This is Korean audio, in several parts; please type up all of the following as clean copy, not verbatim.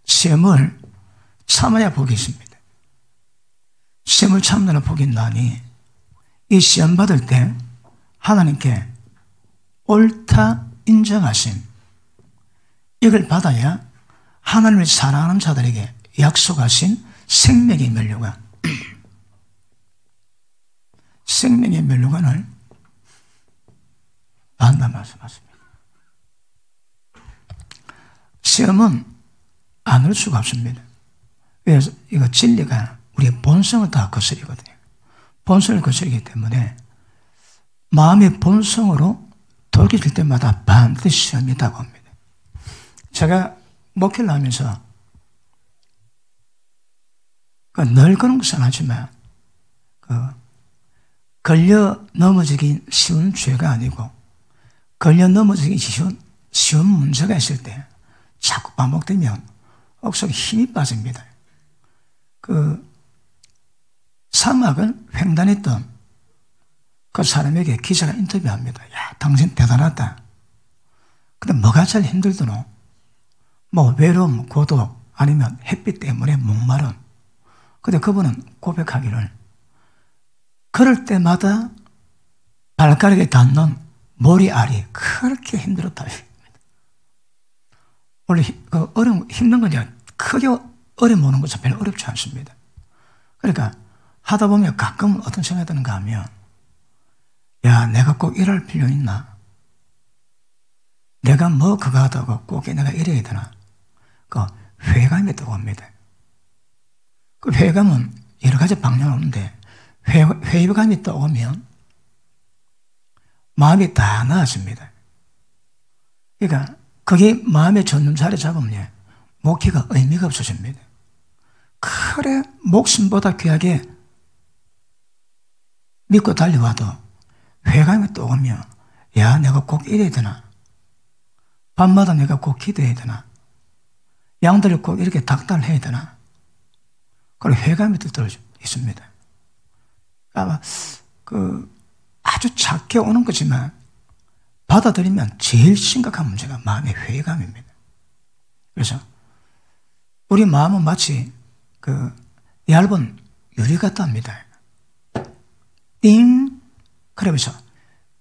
시험을 참아야 복이 있습니다. 시험을 참느라 복이 있나니 이 시험 받을 때 하나님께 옳다 인정하심, 이걸 받아야 하나님을 사랑하는 자들에게 약속하신 생명의 면류관, 생명의 면류관을 받는다 말씀하십니다. 시험은 안 올 수가 없습니다. 그래서 이거 진리가 우리의 본성을 다 거스리거든요. 본성을 거스리기 때문에 마음의 본성으로 돌이킬 때마다 반드시 시험이 다가옵니다. 제가 목회를 하면서 늘 그런 것은 하지만 걸려 넘어지기 쉬운 죄가 아니고 걸려 넘어지기 쉬운 문제가 있을 때 자꾸 반복되면 억속에 힘이 빠집니다. 사막을 횡단했던 그 사람에게 기자가 인터뷰합니다. 야, 당신 대단하다. 근데 뭐가 제일 힘들더노? 뭐 외로움, 고독, 아니면 햇빛 때문에 목마름. 근데 그분은 고백하기를 그럴 때마다 발가락에 닿는 머리알이 그렇게 힘들었다. 원래 힘든 건 크게 어려움 오는 것은 별로 어렵지 않습니다. 그러니까 하다 보면 가끔 어떤 생각이 드는가 하면 야, 내가 꼭 이럴 필요 있나? 내가 뭐 그거 하다가 꼭 내가 이래야 되나? 회의감이 떠옵니다. 그 회의감은 여러 가지 방향이 오는데 회의감이 떠오면 마음이 다 나아집니다. 그러니까 그게 마음의 전념 자리 잡으면 목회가 의미가 없어집니다. 그래 목숨보다 귀하게 믿고 달려와도 회의감이 떠오면 야, 내가 꼭 이래야 되나? 밤마다 내가 꼭 기도해야 되나? 양들을 꼭 이렇게 닥달해야 되나? 그런 회의감이 들어 있습니다. 아마 아주 작게 오는 거지만 받아들이면 제일 심각한 문제가 마음의 회의감입니다. 그래서 우리 마음은 마치 얇은 유리 같답니다. 띵! 그러면서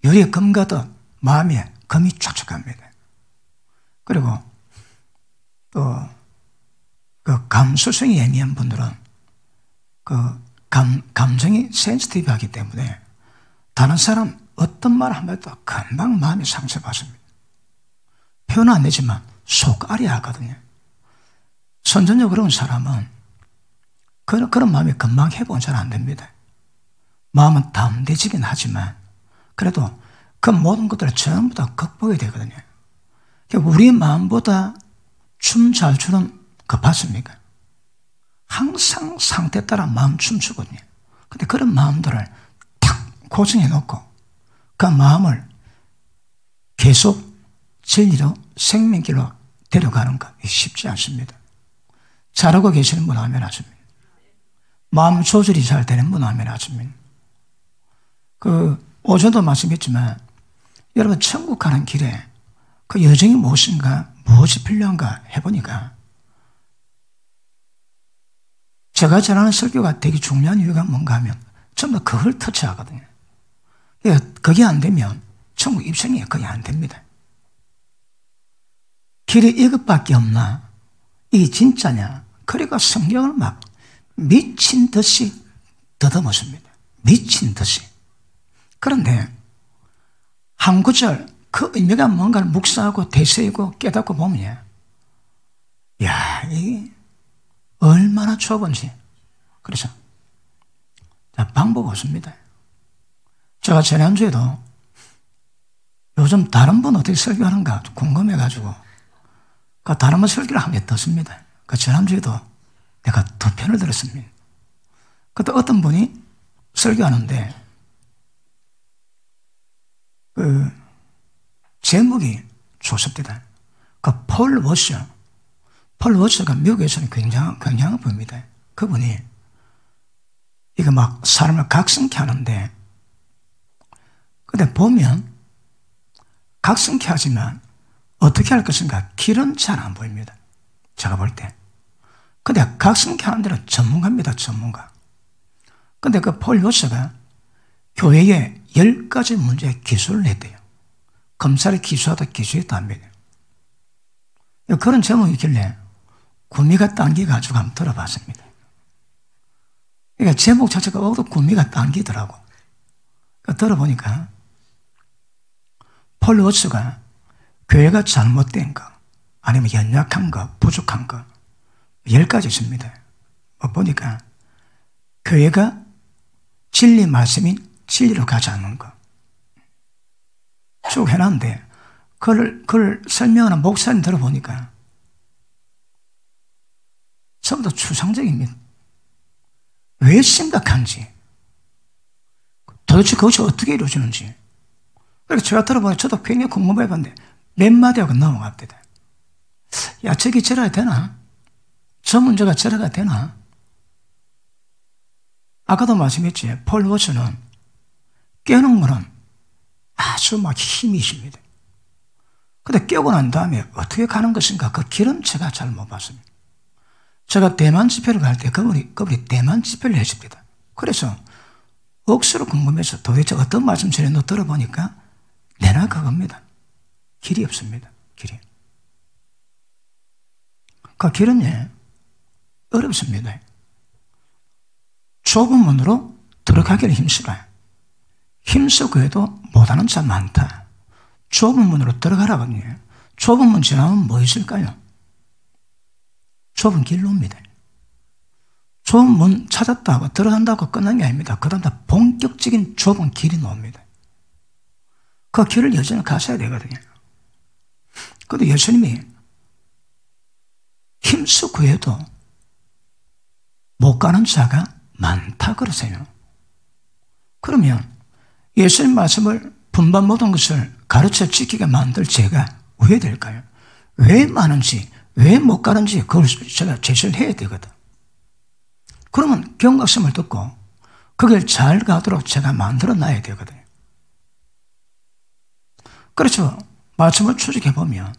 유리에 금 가듯 마음에 금이 쫙쫙 갑니다. 그리고 또 감수성이 예민한 분들은 감정이 센시티브하기 때문에 다른 사람 어떤 말 한마디도 금방 마음이 상처받습니다. 표현은 안 되지만 속앓이 하거든요. 선천적으로 그런 사람은 그런 마음이 금방 회복은 잘 안 됩니다. 마음은 담대지긴 하지만 그래도 그 모든 것들을 전부 다 극복해야 되거든요. 우리 마음보다 춤 잘 추는 급하십니까? 항상 상태에 따라 마음 춤추거든요. 근데 그런 마음들을 탁 고정해 놓고 그 마음을 계속 진리로 생명길로 데려가는 것 쉽지 않습니다. 잘하고 계시는 분 아멘 하십니다. 마음 조절이 잘 되는 분 아멘 하십니다. 오전도 말씀했지만 여러분 천국 가는 길에 그 여정이 무엇인가, 무엇이 필요한가 해보니까 제가 전하는 설교가 되게 중요한 이유가 뭔가 하면 전부 그걸 터치하거든요. 그게 안 되면 천국 입성이 거의 안 됩니다. 길이 이것밖에 없나? 이게 진짜냐? 그리고 성경을 막 미친 듯이 더듬었습니다. 미친 듯이. 그런데 한 구절 그 의미가 뭔가를 묵상하고 되새기고 깨닫고 보면 야, 이게 얼마나 좁은지. 그래서 방법 없습니다. 제가 지난주에도 요즘 다른 분 어떻게 설교하는가 궁금해가지고 다른 분 설교를 하면 떴습니다. 지난주에도 내가 2편을 들었습니다. 그때 어떤 분이 설교하는데 제목이 좋습니다. 폴 워셔가 미국에서는 굉장한 분입니다. 그분이 이거 막 사람을 각성케 하는데 근데 보면 각성케 하지만 어떻게 할 것인가? 길은 잘 안 보입니다. 제가 볼 때. 근데 각성교환들은 전문가입니다. 전문가. 근데 그 폴 요스가 교회에 10가지 문제에 기소를 했대요. 검사를 기소하다 기소했답니다. 그런 제목이길래 구미가 당겨가지고 한번 들어봤습니다. 그러니까 제목 자체가 구미가 당기더라고. 그러니까 들어보니까 폴 요스가 교회가 잘못된 거, 아니면 연약한 거, 부족한 거 10가지 있습니다. 보니까 교회가 진리 말씀인 진리로 가지 않는 거 쭉 해놨는데 그걸 설명하는 목사님 들어보니까 전부 다 추상적입니다. 왜 심각한지, 도대체 그것이 어떻게 이루어지는지. 그래서 제가 들어보니 저도 굉장히 궁금해봤는데 몇 마디하고 넘어갑니다. 야, 저기 저래야 되나? 저 문제가 저래가 되나? 아까도 말씀했지, 폴 워츠는 깨는 거는 아주 막 힘이 있습니다. 근데 깨고 난 다음에 어떻게 가는 것인가, 그 길은 제가 잘 못 봤습니다. 제가 대만 집회를 갈 때 그분이 대만 집회를 했습니다. 그래서 억수로 궁금해서 도대체 어떤 말씀 전했노 들어보니까 내나 그겁니다. 길이 없습니다. 길이. 그 길은 어렵습니다. 좁은 문으로 들어가기를 힘쓰라. 힘쓰고 해도 못하는 자 많다. 좁은 문으로 들어가라거든요. 좁은 문 지나면 뭐 있을까요? 좁은 길로입니다. 좁은 문 찾았다고 들어간다고 끝난 게 아닙니다. 그 다음 다 본격적인 좁은 길이 나옵니다. 그 길을 여전히 가셔야 되거든요. 그런데 예수님이 힘쓰고 해도 못 가는 자가 많다 그러세요. 그러면 예수님 말씀을 분반 모든 것을 가르쳐 지키게 만들 제가 왜 될까요? 왜 많은지, 왜 못 가는지 그걸 제가 제시를 해야 되거든. 그러면 경각심을 듣고 그걸 잘 가도록 제가 만들어 놔야 되거든요. 그렇죠. 말씀을 추적해 보면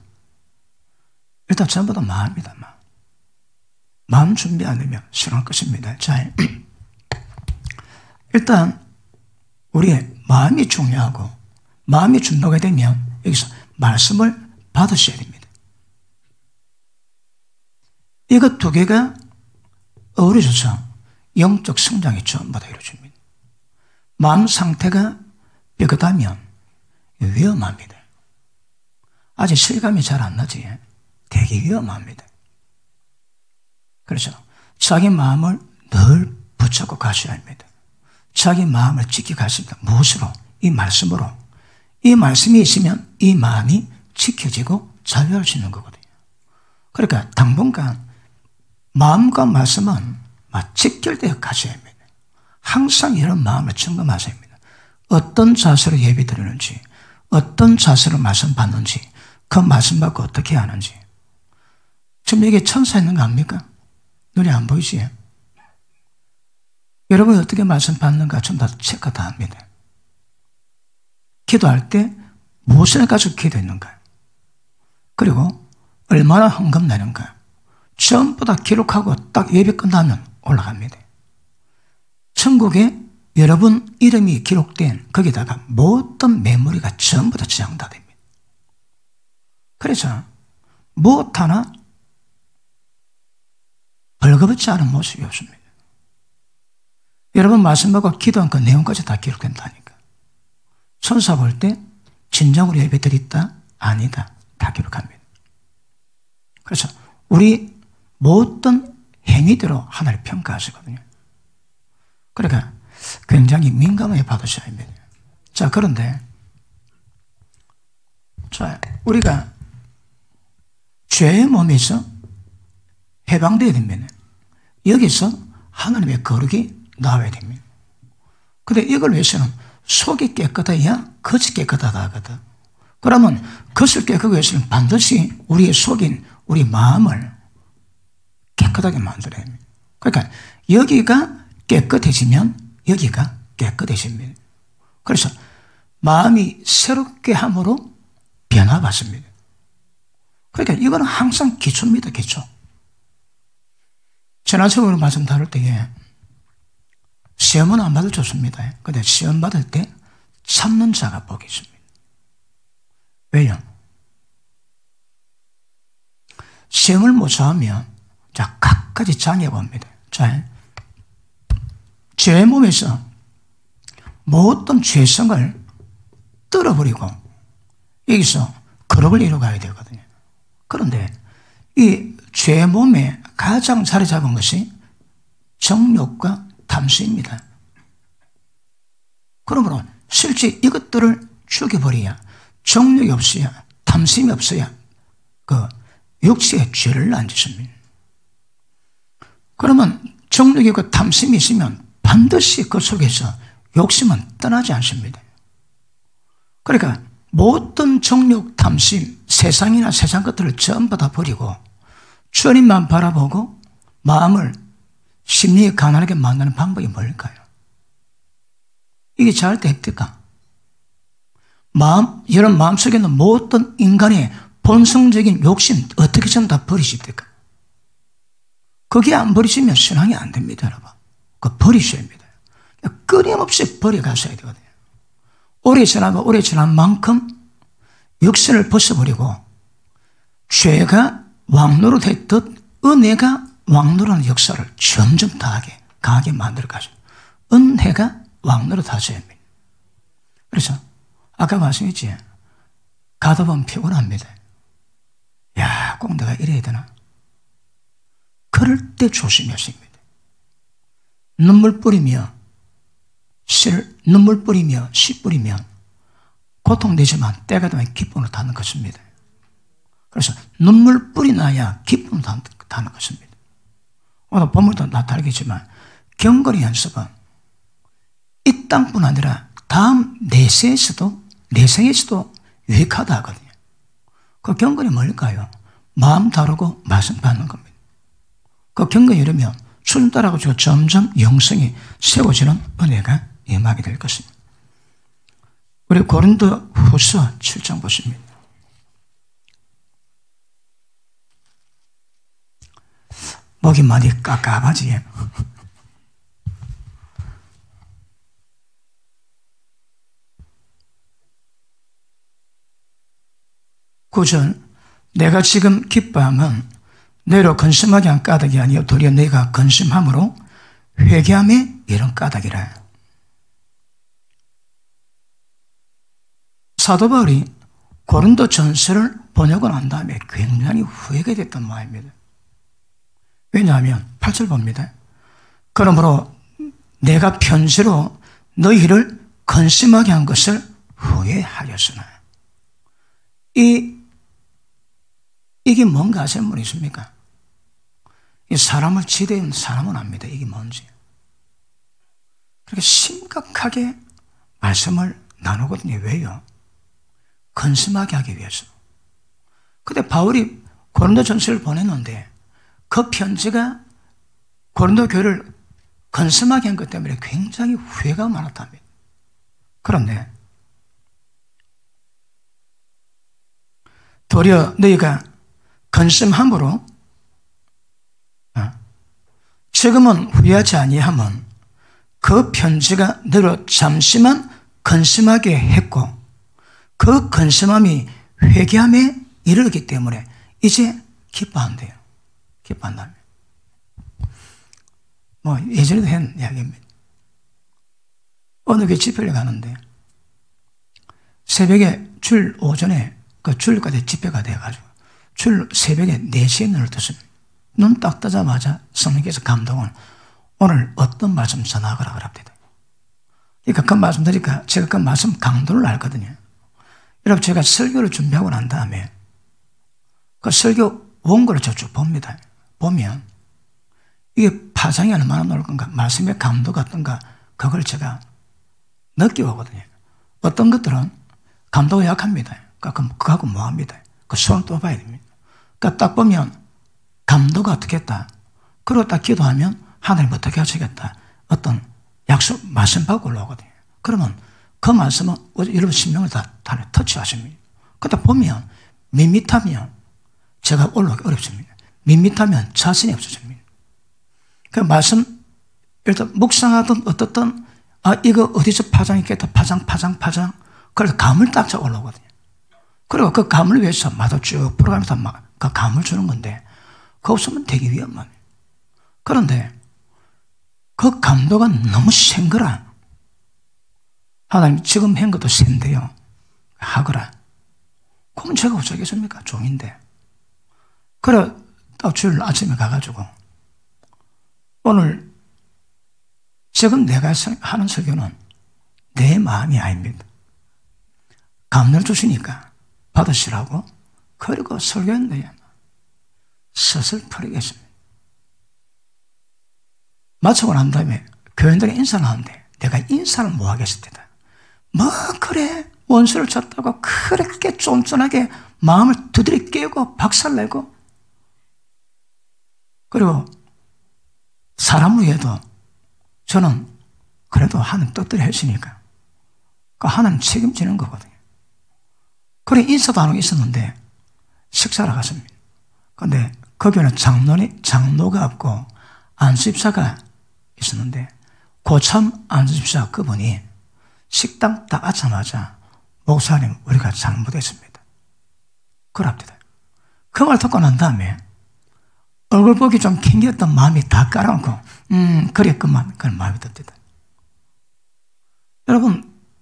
일단 전부 다 마음이다. 마음 준비 안 되면 싫어할 것입니다. 자, 일단 우리의 마음이 중요하고, 마음이 준비가 되면 여기서 말씀을 받으셔야 됩니다. 이것 두 개가 어우러져서 영적 성장이 전부 다 이루어집니다. 마음 상태가 삐끗하면 위험합니다. 아직 실감이 잘 안 나지? 되게 위험합니다. 그렇죠. 자기 마음을 늘 붙잡고 가셔야 합니다. 자기 마음을 지키고 가십니다. 무엇으로? 이 말씀으로. 이 말씀이 있으면 이 마음이 지켜지고 자유할 수 있는 거거든요. 그러니까 당분간 마음과 말씀은 직결되어 가셔야 합니다. 항상 이런 마음을 점검하셔야 합니다. 어떤 자세로 예배 드리는지, 어떤 자세로 말씀 받는지, 그 말씀 받고 어떻게 하는지. 지금 여기 천사 있는 거 압니까? 눈이 안 보이지? 여러분이 어떻게 말씀 받는가 좀 다 체크 다 합니다. 기도할 때 무엇을 가지고 기도했는가, 그리고 얼마나 헌금 내는가, 전부 다 기록하고 딱 예배 끝나면 올라갑니다. 천국에 여러분 이름이 기록된 거기다가 모든 메모리가 전부 다 저장다 됩니다. 그래서 무엇 하나 벌거벗지 않은 모습이 없습니다. 여러분 말씀하고 기도한 그 내용까지 다 기록된다니까. 천사 볼 때 진정으로 예배 드렸다? 아니다. 다 기록합니다. 그래서 우리 모든 행위대로 하나를 평가하시거든요. 그러니까 굉장히 민감하게 받으셔야 합니다. 자, 그런데 자, 우리가 죄의 몸에서 해방되어야 됩니다. 여기서 하나님의 거룩이 나와야 됩니다. 근데 이걸 위해서는 속이 깨끗해야 겉이 깨끗하다 하거든. 그러면 겉을 깨끗하기 위해서는 반드시 우리의 속인 우리 마음을 깨끗하게 만들어야 합니다. 그러니까 여기가 깨끗해지면 여기가 깨끗해집니다. 그래서 마음이 새롭게 함으로 변화받습니다. 그러니까 이거는 항상 기초입니다, 기초. 지난주에 말씀 다룰 때에 시험은 안 받아도 좋습니다. 근데 시험 받을 때 참는 자가 복이 있습니다. 왜요? 시험을 못 참으면 자, 각가지 장애가 옵니다. 자, 죄의 몸에서 모든 죄성을 떨어버리고 여기서 거룩을 이루어가야 되거든요. 그런데 이 죄의 몸에 가장 자리 잡은 것이 정욕과 탐수입니다. 그러므로 실제 이것들을 죽여버려야, 정욕이 없어야, 탐심이 없어야 그 육체의 죄를 안 짓습니다. 그러면 정욕이 있고 탐심이 있으면 반드시 그 속에서 욕심은 떠나지 않습니다. 그러니까 모든 정욕, 탐심, 세상이나 세상 것들을 전부 다 버리고 주님만 바라보고 마음을 심리에 가난하게 만드는 방법이 뭘까요? 이게 잘 됩니까? 여러분 마음속에 있는 모든 인간의 본성적인 욕심 어떻게 전부 다 버리십니까? 그게 안 버리시면 신앙이 안 됩니다, 여러분. 그거 버리셔야 합니다. 끊임없이 버려가셔야 되거든요. 오래 지난 만큼 육신을 벗어버리고 죄가 왕노릇했듯 은혜가 왕노릇하는 역사를 점점 강하게 만들어가죠. 은혜가 왕노릇하셔야 합니다. 그래서 아까 말씀했지, 가다 보면 피곤합니다. 야, 꼭 내가 이래야 되나? 그럴 때 조심하셔야 합니다. 눈물 뿌리며 씨 뿌리며 고통되지만 때가 되면 기쁨으로 닿는 것입니다. 그래서 눈물 뿌리 나야 기쁨으로 닿는 것입니다. 오늘 본문도 나타나겠지만 경건의 연습은 이 땅뿐 아니라 다음 내생에서도 유익하다 하거든요. 그 경건이 뭘까요? 마음 다루고 말씀 받는 겁니다. 그 경건이 이러면 순따라고 점점 영성이 세워지는 은혜가 임하게 될 것입니다. 우리 고린도 후서 7장 보십니다. 목이 많이 깝깝하지? 구절, 내가 지금 기뻐함은 너희로 근심하게 한 까닭이 아니요 도리어 너희가 근심함으로 회개함에 이런 까닭이라. 사도 바울이 고린도 전서를 번역을 한 다음에 굉장히 후회가 됐던 마음입니다. 왜냐하면 8절 봅니다. 그러므로 내가 편지로 너희를 근심하게 한 것을 후회하였으나. 이게 뭔가 아시는 분 있습니까? 이 사람을 지대는 사람은 압니다. 이게 뭔지. 그렇게 심각하게 말씀을 나누거든요. 왜요? 근심하게 하기 위해서. 근데 바울이 고린도 전서를 보냈는데 그 편지가 고린도 교회를 근심하게 한 것 때문에 굉장히 후회가 많았답니다. 그런데 도리어 너희가 근심함으로 지금은 후회하지 아니함은 그 편지가 너로 잠시만 근심하게 했고 그 근심함이 회개함에 이르기 때문에 이제 기뻐한대요. 기뻐한다면. 예전에도 한 이야기입니다. 어느 게 집회를 가는데 새벽에 오전에 그 주일까지 집회가 돼가지고 새벽에 4시에 눈을 떴습니다. 눈 딱 뜨자마자 성령께서 감동을 오늘 어떤 말씀 전하거라 그럽니다. 그러니까 그 말씀 드리니까 제가 그 말씀 강도를 알거든요. 여러분 제가 설교를 준비하고 난 다음에 그 설교 원고를 저쭉 봅니다. 보면 이게 파장이 얼마나 넓을 건가, 말씀의 감도 같던가 그걸 제가 느껴보거든요. 어떤 것들은 감도가 약합니다. 그거하고 뭐합니다. 그 손을 또 봐야 됩니다. 그러니까 딱 보면 감도가 어떻게 했다. 그러고 딱 기도하면 하나님 어떻게 하시겠다. 어떤 약속, 말씀 받고 올라오거든요. 그러면 그 말씀은 여러분 신명을 다 터치하십니다. 그러다 보면 밋밋하면 제가 올라오기 어렵습니다. 밋밋하면 자신이 없어집니다. 그 말씀, 일단 묵상하든 어떻든, 이거 어디서 파장있겠다. 파장. 그래서 감을 딱 잡아 올라오거든요. 그리고 그 감을 위해서 마다 쭉 풀어가면서 그 감을 주는 건데, 그거 없으면 되게 위험합니다. 그런데 그 감도가 너무 센 거라. 하나님 지금 한 것도 센데요. 하거라. 그럼 제가 어쩌겠습니까? 종인데. 그래, 딱 주일 아침에 가가지고, 오늘 지금 내가 하는 설교는 내 마음이 아닙니다. 감을 주시니까 받으시라고. 그리고 설교했는데 슬슬 풀리겠습니다. 마치고 난 다음에 교인들이 인사를 하는데 내가 인사를 못 하겠습니다. 뭐 그래 원수를 쳤다고 그렇게 쫀쫀하게 마음을 두드려 깨고 박살내고, 그리고 사람을 위해도 저는 그래도 하나님 뜻대로 했으니까 그 하나님 책임지는 거거든요. 그래 인사도 안 하고 있었는데 식사를 갔습니다. 근데 거기는 장로가 없고 안수집사가 있었는데 고참 안수집사 그분이 식당 딱 앉자마자 목사님 우리가 잘못했습니다. 그럽니다. 그 말 듣고 난 다음에 얼굴 보기 좀 캥겼던 마음이 다 깔아놓고 그랬구만 그런 마음이 듭니다.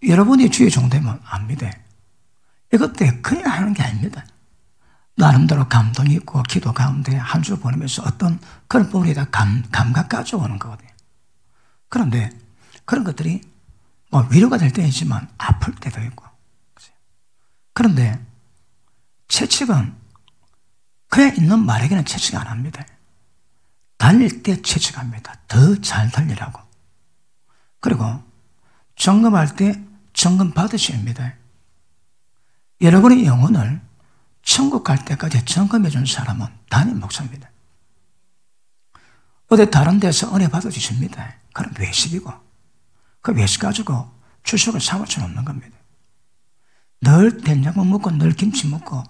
여러분이 주의 종되면 압니다. 이것 때문에 그냥 하는 게 아닙니다. 나름대로 감동이 있고 기도 가운데 한 주 보내면서 어떤 그런 부분에다 감각 가져오는 거거든요. 그런데 그런 것들이 뭐 위로가 될 때는 있지만 아플 때도 있고. 그런데 채찍은 그냥 있는 말에게는 채찍 안 합니다. 달릴 때 채찍합니다. 더 잘 달리라고. 그리고 점검할 때 점검 받으셔야 합니다. 여러분의 영혼을 천국 갈 때까지 점검해 준 사람은 담임 목사입니다. 어디 다른 데서 은혜 받아주십니다. 그럼 외식이고 그 외식 가지고 주식을 삼을 없는 겁니다. 늘 된장국 먹고 늘 김치 먹고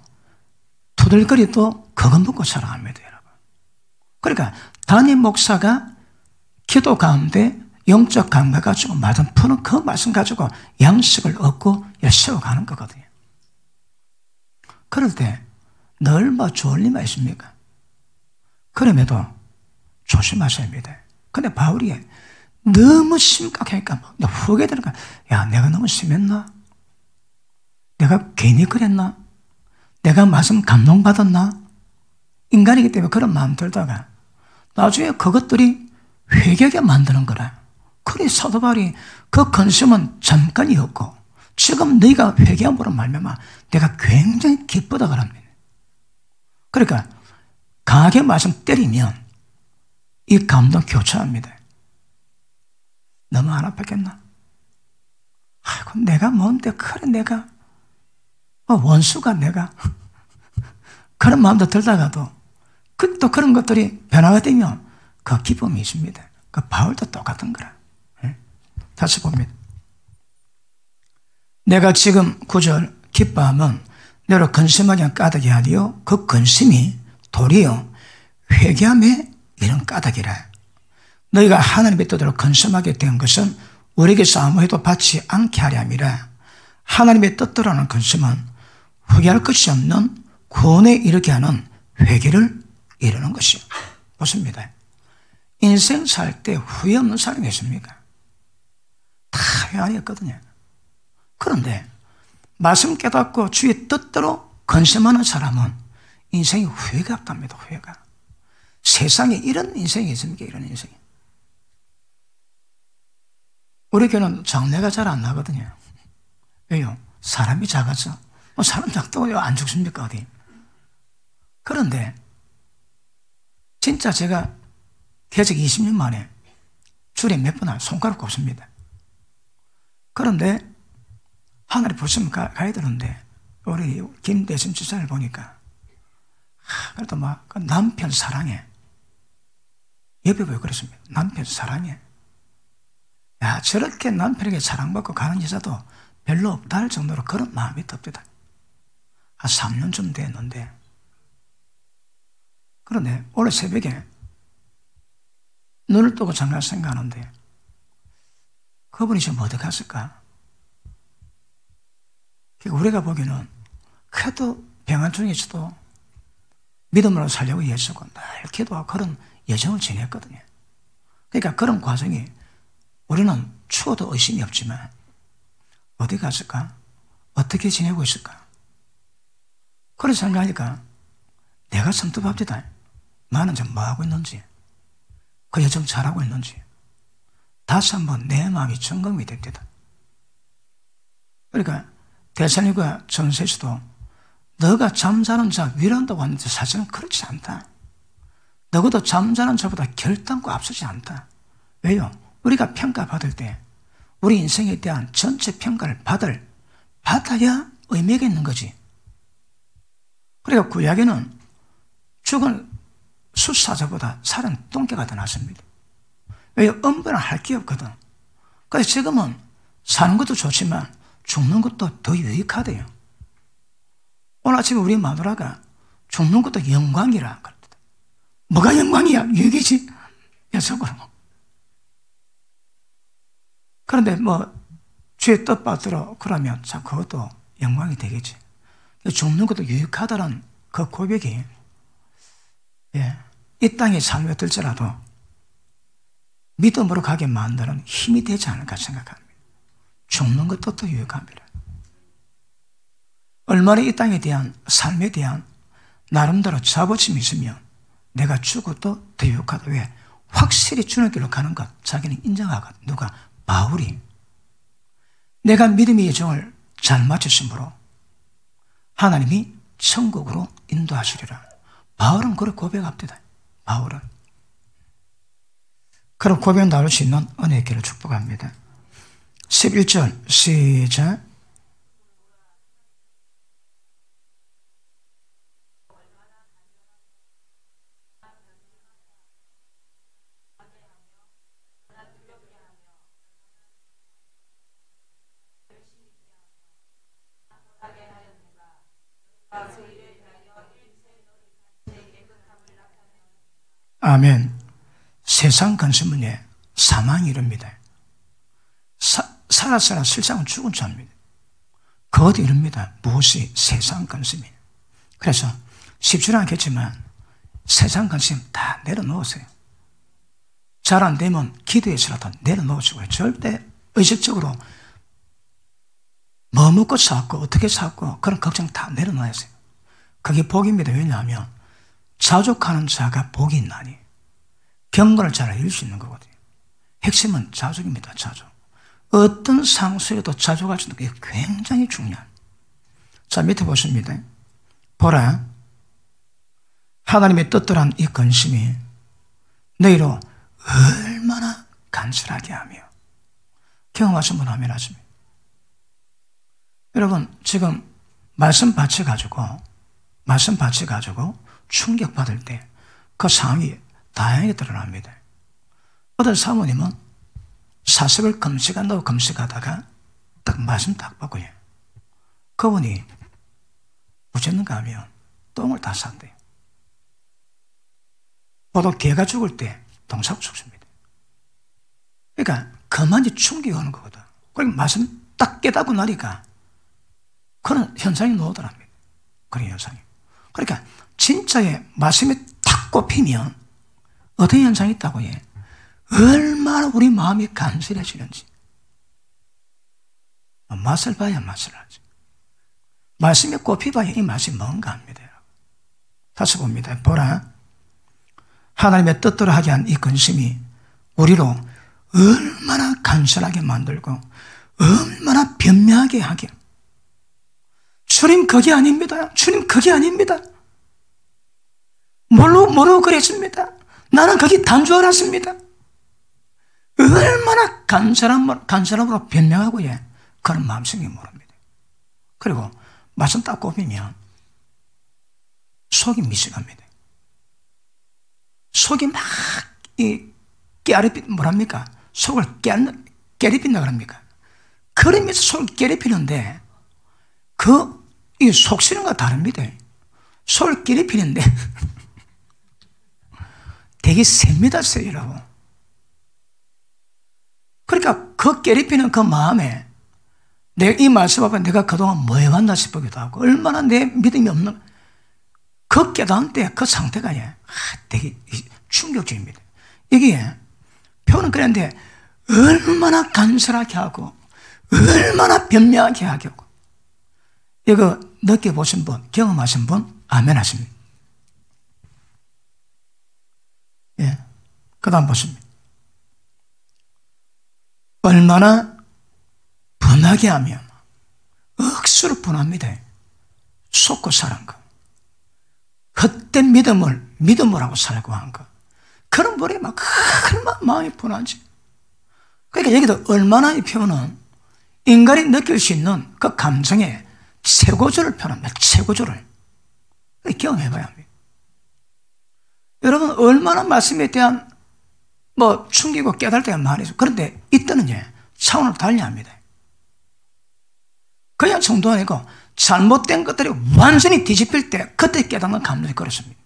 투덜거리도 그거 먹고 살아갑니다, 여러분. 그러니까 담임 목사가 기도 가운데 영적 감각 가지고 말씀 푸는 그 말씀 가지고 양식을 얻고 세워가는 거거든요. 그럴 때 늘 뭐 좋을 일만 있습니까? 그럼에도 조심하셔야 합니다. 근데 바울이 너무 심각하니까 막 후회되는 거야. 야, 내가 너무 심했나? 내가 괜히 그랬나? 내가 말씀 감동받았나? 인간이기 때문에 그런 마음 들다가 나중에 그것들이 회개하게 만드는 거라. 그래 사도 바울이 그 근심은 잠깐이었고 지금 너희가 회개함으로 말미암아 내가 굉장히 기쁘다 그럽니다. 그러니까 강하게 말씀 때리면 이 감동 교차합니다. 너무 안 아팠겠나? 아이고 내가 뭔데 그래 내가 원수가 내가 그런 마음도 들다가도 또 그런 것들이 변화가 되면 그 기쁨이 있습니다. 그 바울도 똑같은 거라. 다시 봅니다. 내가 지금 9절 기뻐함은 너로 근심하게 까닭이 아니요 그 근심이 도리어 회개함에 이런 까닭이라. 너희가 하나님의 뜻대로 근심하게 된 것은 우리에게서 아무 해도 받지 않게 하려 함이라. 하나님의 뜻대로는 근심은 후회할 것이 없는 구원에 이르게 하는 회개를 이루는 것이요. 보십니다. 인생 살 때 후회 없는 사람이 있습니까? 다 후회 아니었거든요. 그런데 말씀 깨닫고 주의 뜻대로 근심하는 사람은 인생이 후회가 없답니다. 후회가. 세상에 이런 인생이 있습니까? 이런 인생이. 우리 교회는 장례가 잘 안 나거든요. 왜요? 사람이 작아서. 사람 작다고 안 죽습니까? 어디? 그런데 진짜 제가 개척 20년 만에 주일에 몇 번 손가락 꼽습니다. 그런데 하늘에 부르시면 가야 되는데 우리 김대심 지사를 보니까 그래도 막 그 남편 사랑해. 옆에 보여 그랬습니다. 남편 사랑해. 야, 저렇게 남편에게 사랑받고 가는 여자도 별로 없다 할 정도로 그런 마음이 듭니다. 한 3년쯤 됐는데 그런데 오늘 새벽에 눈을 뜨고 잠깐 생각하는데 그분이 지금 어디 갔을까? 우리가 보기에는 그래도 병환 중에서도 믿음으로 살려고 애쓰고 늘 기도하고 그런 여정을 지냈거든요. 그러니까 그런 과정이 우리는 추워도 의심이 없지만 어디 갔을까? 어떻게 지내고 있을까? 그런 생각하니까 내가 섬뜩합니다. 나는 지금 뭐하고 있는지, 그 여정 잘하고 있는지 다시 한번 내 마음이 점검이 됩니다. 그러니까 대사님과 전세에서도 너가 잠자는 자 위로한다고 하는데 사실은 그렇지 않다. 너도 잠자는 자보다 결단코 앞서지 않다. 왜요? 우리가 평가받을 때 우리 인생에 대한 전체 평가를 받아야 의미가 있는 거지. 그러니까 구약에는 죽은 숫사자보다 살은 똥개가 더 낫습니다. 왜요? 엄분을 할 게 없거든. 그래서 지금은 사는 것도 좋지만 죽는 것도 더 유익하대요. 오늘 아침에 우리 마누라가 죽는 것도 영광이라 그랬다. 뭐가 영광이야? 유익이지. 여석으로. 그런데 뭐 죄 뜻받들어 그러면 참 그것도 영광이 되겠지. 죽는 것도 유익하다는 그 고백이 이 땅의 삶에 들더라도 믿음으로 가게 만드는 힘이 되지 않을까 생각합니다. 죽는 것도 또 유익합니다. 얼마나 이 땅에 대한 삶에 대한 나름대로 자부심이 있으면 내가 죽어도 더 유익하다. 왜? 확실히 주는 길로 가는 것 자기는 인정하거든. 누가? 바울이. 내가 믿음의 여정을 잘 마쳤으므로 하나님이 천국으로 인도하시리라. 바울은 그렇게 고백합니다. 바울은. 그런 고백 나올 수 있는 은혜의 길을 축복합니다. 11절 시작. 아멘. 세상 근심은 사망이 이릅니다. 살았으나 실상은 죽은 자입니다. 그것도 이릅니다. 무엇이 세상 근심이. 그래서 쉽지는 않겠지만 세상 근심 다 내려놓으세요. 잘 안 되면 기도해서라도 내려놓으시고요. 절대 의식적으로 뭐 먹고 살고 어떻게 살고 그런 걱정 다 내려놔야 돼요. 그게 복입니다. 왜냐하면 자족하는 자가 복이 있나니 경건을 잘 이룰 수 있는 거거든요. 핵심은 자족입니다. 자족. 어떤 상황에도 자족할 수 있는 게 굉장히 중요한. 자, 밑에 보십니다. 보라, 하나님의 뜻대로한 이 근심이 너희로 얼마나 간절하게 하며. 경험하신 분 하면 하십니다. 여러분, 지금 말씀 받쳐가지고 충격받을 때 그 상황이 다양하게 드러납니다. 어떤 사모님은 사색을 금식한다고 금식하다가 딱 말씀 딱 받고요. 그분이 무엇했는가 하면 똥을 다 싼대요. 보통 개가 죽을 때 똥 싸고 죽습니다. 그러니까 그만이 충격이 오는 거거든. 그리고 말씀 딱 깨닫고 나니까 그런 현상이 나오더랍니다. 그런 현상이. 그러니까 진짜의 말씀이 탁 꼽히면 어떤 현상이 있다고 해. 얼마나 우리 마음이 간절해지는지. 맛을 봐야 맛을 알지. 말씀이 꼽혀봐야 이 맛이 뭔가 합니다. 다시 봅니다. 보라, 하나님의 뜻대로 하게 한 이 근심이 우리로 얼마나 간절하게 만들고 얼마나 변명하게 하게. 주님 그게 아닙니다. 주님 그게 아닙니다. 모르고 그랬습니다. 나는 그게 단 줄 알았습니다. 얼마나 간절함으로 변명하고 그런 마음속이 모릅니다. 그리고 말씀 딱 꼽히면 속이 미식합니다. 속이 막 뭐랍니까? 속을 깨리핀다 그럽니까? 그러면서 속을 깨리피는데 이 속쓰는과 다릅니다. 속을 깨리피는데 되게 셉니다, 세이라고. 그러니까 그 깨리피는 그 마음에 내가 이 말씀 앞에 내가 그동안 뭐 해왔나 싶기도 하고, 얼마나 내 믿음이 없는, 그 깨달음 때 그 상태가 되게 충격적입니다. 이게 표현은 그런데 얼마나 간절하게 하고, 얼마나 변명하게 하고, 이거 느껴보신 분, 경험하신 분, 아멘 하십니다. 예. 그 다음 보십니다. 얼마나 분하게 하면 억수로 분합니다. 속고 사는 거. 헛된 믿음을 하고 살고 한 거. 그런 분이 막 얼마나 마음이 분하지. 그러니까 여기도 얼마나 이 표현은 인간이 느낄 수 있는 그 감정의 최고조를 표현합니다. 최고조를. 경험해봐야 합니다. 여러분, 얼마나 말씀에 대한 충격이고 깨달을 때가 많으죠. 그런데 이때는 차원을 달리 합니다. 그냥 정도 아니고 잘못된 것들이 완전히 뒤집힐 때 그때 깨닫는 감정이 그렇습니다.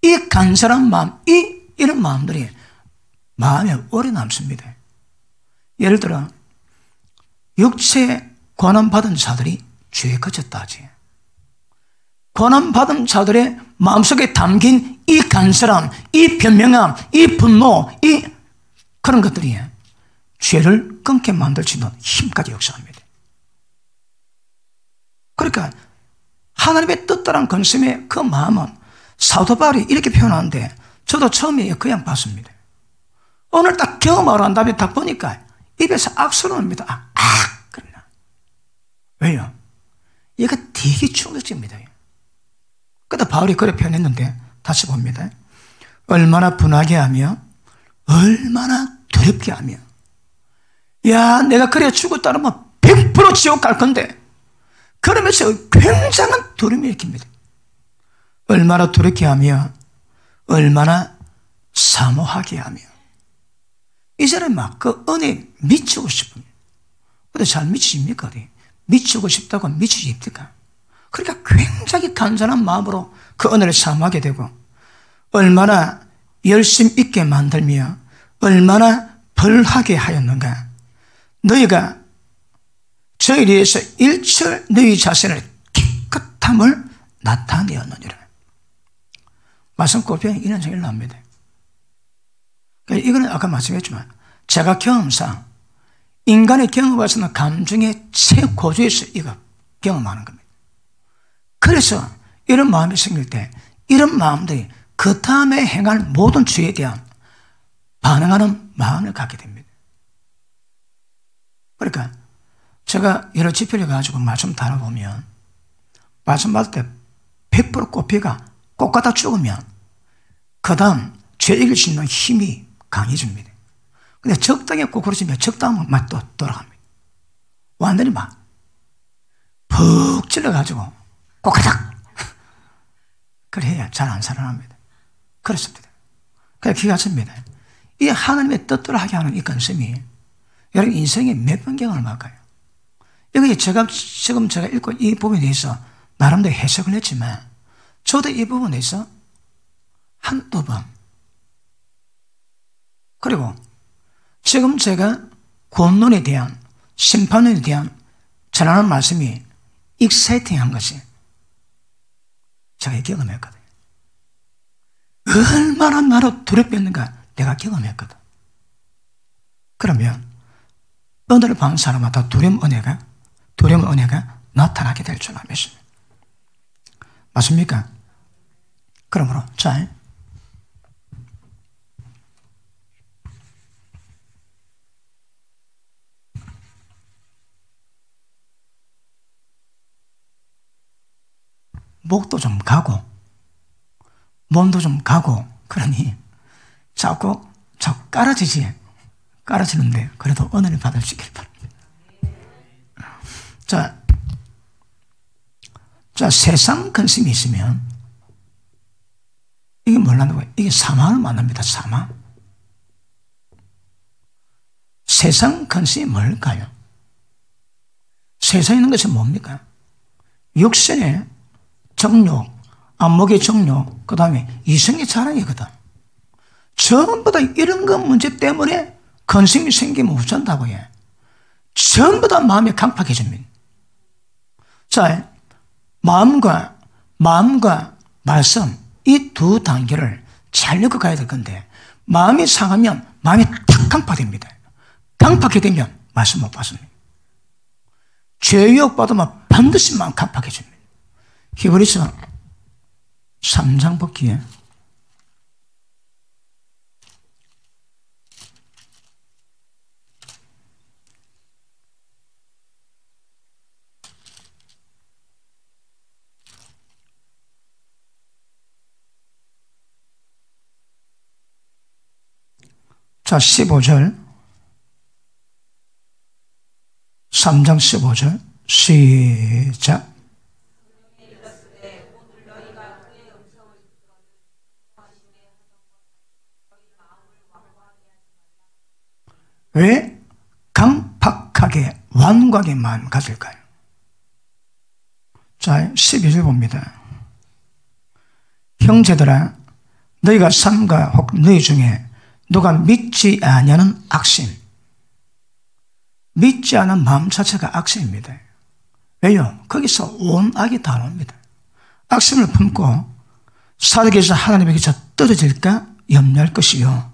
이 간절한 마음, 이런 마음들이 마음에 오래 남습니다. 예를 들어 육체에 고난받은 자들이 죄에 그쳤다 하지. 고난받은 자들의 마음속에 담긴 이 간절함, 이 변명함, 이 분노, 이 그런 것들이 죄를 끊게 만들 수 있는 힘까지 역사합니다. 그러니까 하나님의 뜻대로한 근심의 그 마음은 사도 바울이 이렇게 표현하는데, 저도 처음에 그냥 봤습니다. 오늘 딱 경험하러 한 다음에 딱 보니까 입에서 악수를 합니다. 그러나 왜요? 얘가 되게 충격적입니다. 그때 바울이 그래 표현했는데 다시 봅니다. 얼마나 분하게 하며 얼마나 두렵게 하며, 야, 내가 그래 죽었다 그러면 100% 지옥 갈 건데, 그러면서 굉장한 두려움이 일으킵니다. 얼마나 두렵게 하며 얼마나 사모하게 하며. 이제는 막 그 은혜에 미치고 싶습니다. 근데 잘 미치십니까? 미치고 싶다고 미치십니까? 그러니까 굉장히 간절한 마음으로 그 은혜를 사모하게 되고, 얼마나 열심 있게 만들며 얼마나 벌하게 하였는가. 너희가 저에 대해서 일철 너희 자신을 깨끗함을 나타내었느니라. 말씀 꼽히면 이런 생각이 납니다. 이거는 아까 말씀했지만 제가 경험상 인간의 경험할 수 있는 감정의 최고조에서 이거 경험하는 겁니다. 그래서 이런 마음이 생길 때 이런 마음들이 그 다음에 행할 모든 죄에 대한 반응하는 마음을 갖게 됩니다. 그러니까 제가 여러 지표를 가지고 말씀 다뤄보면, 말씀 받을 때 100% 꽃피가 꽃 갖다 죽으면 그 다음 죄 이길 수 있는 힘이 강해집니다. 근데 적당히 꼬꾸러지면 적당한 맛도 돌아갑니다. 완전히 막 푹 찔러가지고 꼬까닥 그래야 잘 안 살아납니다. 그렇습니다. 그래서 기가 찹니다. 이 하나님의 뜻대로 하게 하는 이 관심이 여러분 인생의 몇 변경을 막아요. 여기 지금 제가 읽고 이 부분에 대해서 나름대로 해석을 했지만, 저도 이 부분에 대해서 한두 번, 그리고 지금 제가 구원론에 대한, 심판론에 대한 전하는 말씀이 익사이팅한 것이 제가 경험했거든요. 얼마나 나로 두렵겠는가 내가 경험했거든. 그러면 은혜를 받는 사람마다 두려움 은혜가 나타나게 될 줄 믿습니다. 맞습니까? 그러므로 자, 목도 좀 가고 몸도 좀 가고 그러니 자꾸 깔아지는데 그래도 은혜를 받을 수 있길 바랍니다. 자, 세상 근심이 있으면 이게 뭘라는 거예요? 이게 사망을 만납니다. 사망. 세상 근심이 뭘까요? 세상에 있는 것이 뭡니까? 육신의 정욕, 안목의 정욕, 그 다음에 이성의 자랑이거든. 전부 다 이런 거 문제 때문에 근심이 생기면 어쩐다고 해. 전부 다 마음이 강팍해집니다. 자, 마음과 말씀, 이 두 단계를 잘 엮어 가야 될 건데, 마음이 상하면 마음이 탁 강팍됩니다. 강팍이 되면 말씀 못 받습니다. 죄유혹 받으면 반드시 마음 강팍해집니다. 히브리서 3장 볼게요. 자, 15절. 3장 15절. 시작. 왜 강팍하게 완고하게 마음 가질까요? 자, 12절 봅니다. 형제들아, 너희가 삼가 혹 너희 중에 누가 믿지 아니하는 악심, 믿지 않은 마음 자체가 악심입니다. 왜요? 거기서 온 악이 다 나옵니다. 악심을 품고 사득에서 하나님에게서 떨어질까 염려할 것이요,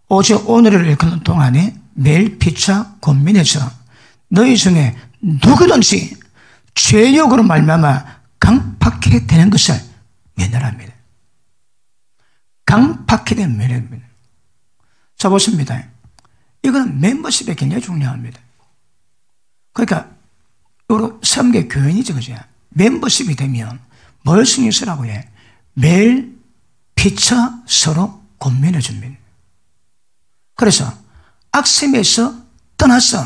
오직 오늘을 일컫는 동안에 매일 피차 고민해서 너희 중에 누구든지 죄욕으로 말미암아 강팍해 되는 것을 면하랍니다. 강팍해 되는 면합니다. 자, 보십니다. 이거는 멤버십이 굉장히 중요합니다. 그러니까 우리 섬계 교인이죠, 그죠? 멤버십이 되면 뭘 신경 쓰라고 해? 매일 피차 서로 권면해 줍니다. 그래서 악심에서 떠나서,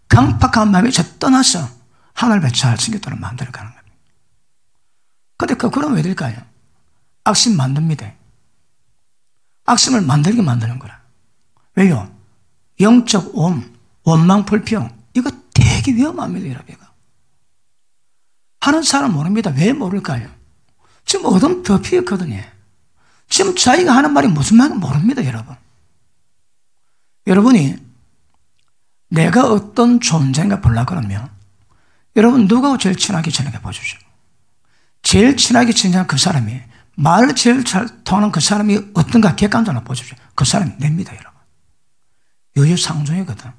강팍한 마음에서 떠나서 하나님의 잘 생겼도록 만들어가는 겁니다. 근데 그럼 왜 될까요? 악심 만듭니다. 악심을 만들게 만드는 거라. 왜요? 영적 원망, 불평, 이거 되게 위험합니다, 여러분. 하는 사람 모릅니다. 왜 모를까요? 지금 어둠 덮이었거든요. 지금 자기가 하는 말이 무슨 말인지 모릅니다, 여러분. 여러분이 내가 어떤 존재인가 보려고 그러면 여러분 누구하고 제일 친하게 지내게 보십시오. 제일 친하게 지내는 그 사람이, 말을 제일 잘 통하는 그 사람이 어떤가 객관적으로 보십시오. 그 사람이 냅니다, 여러분. 유유상종이거든.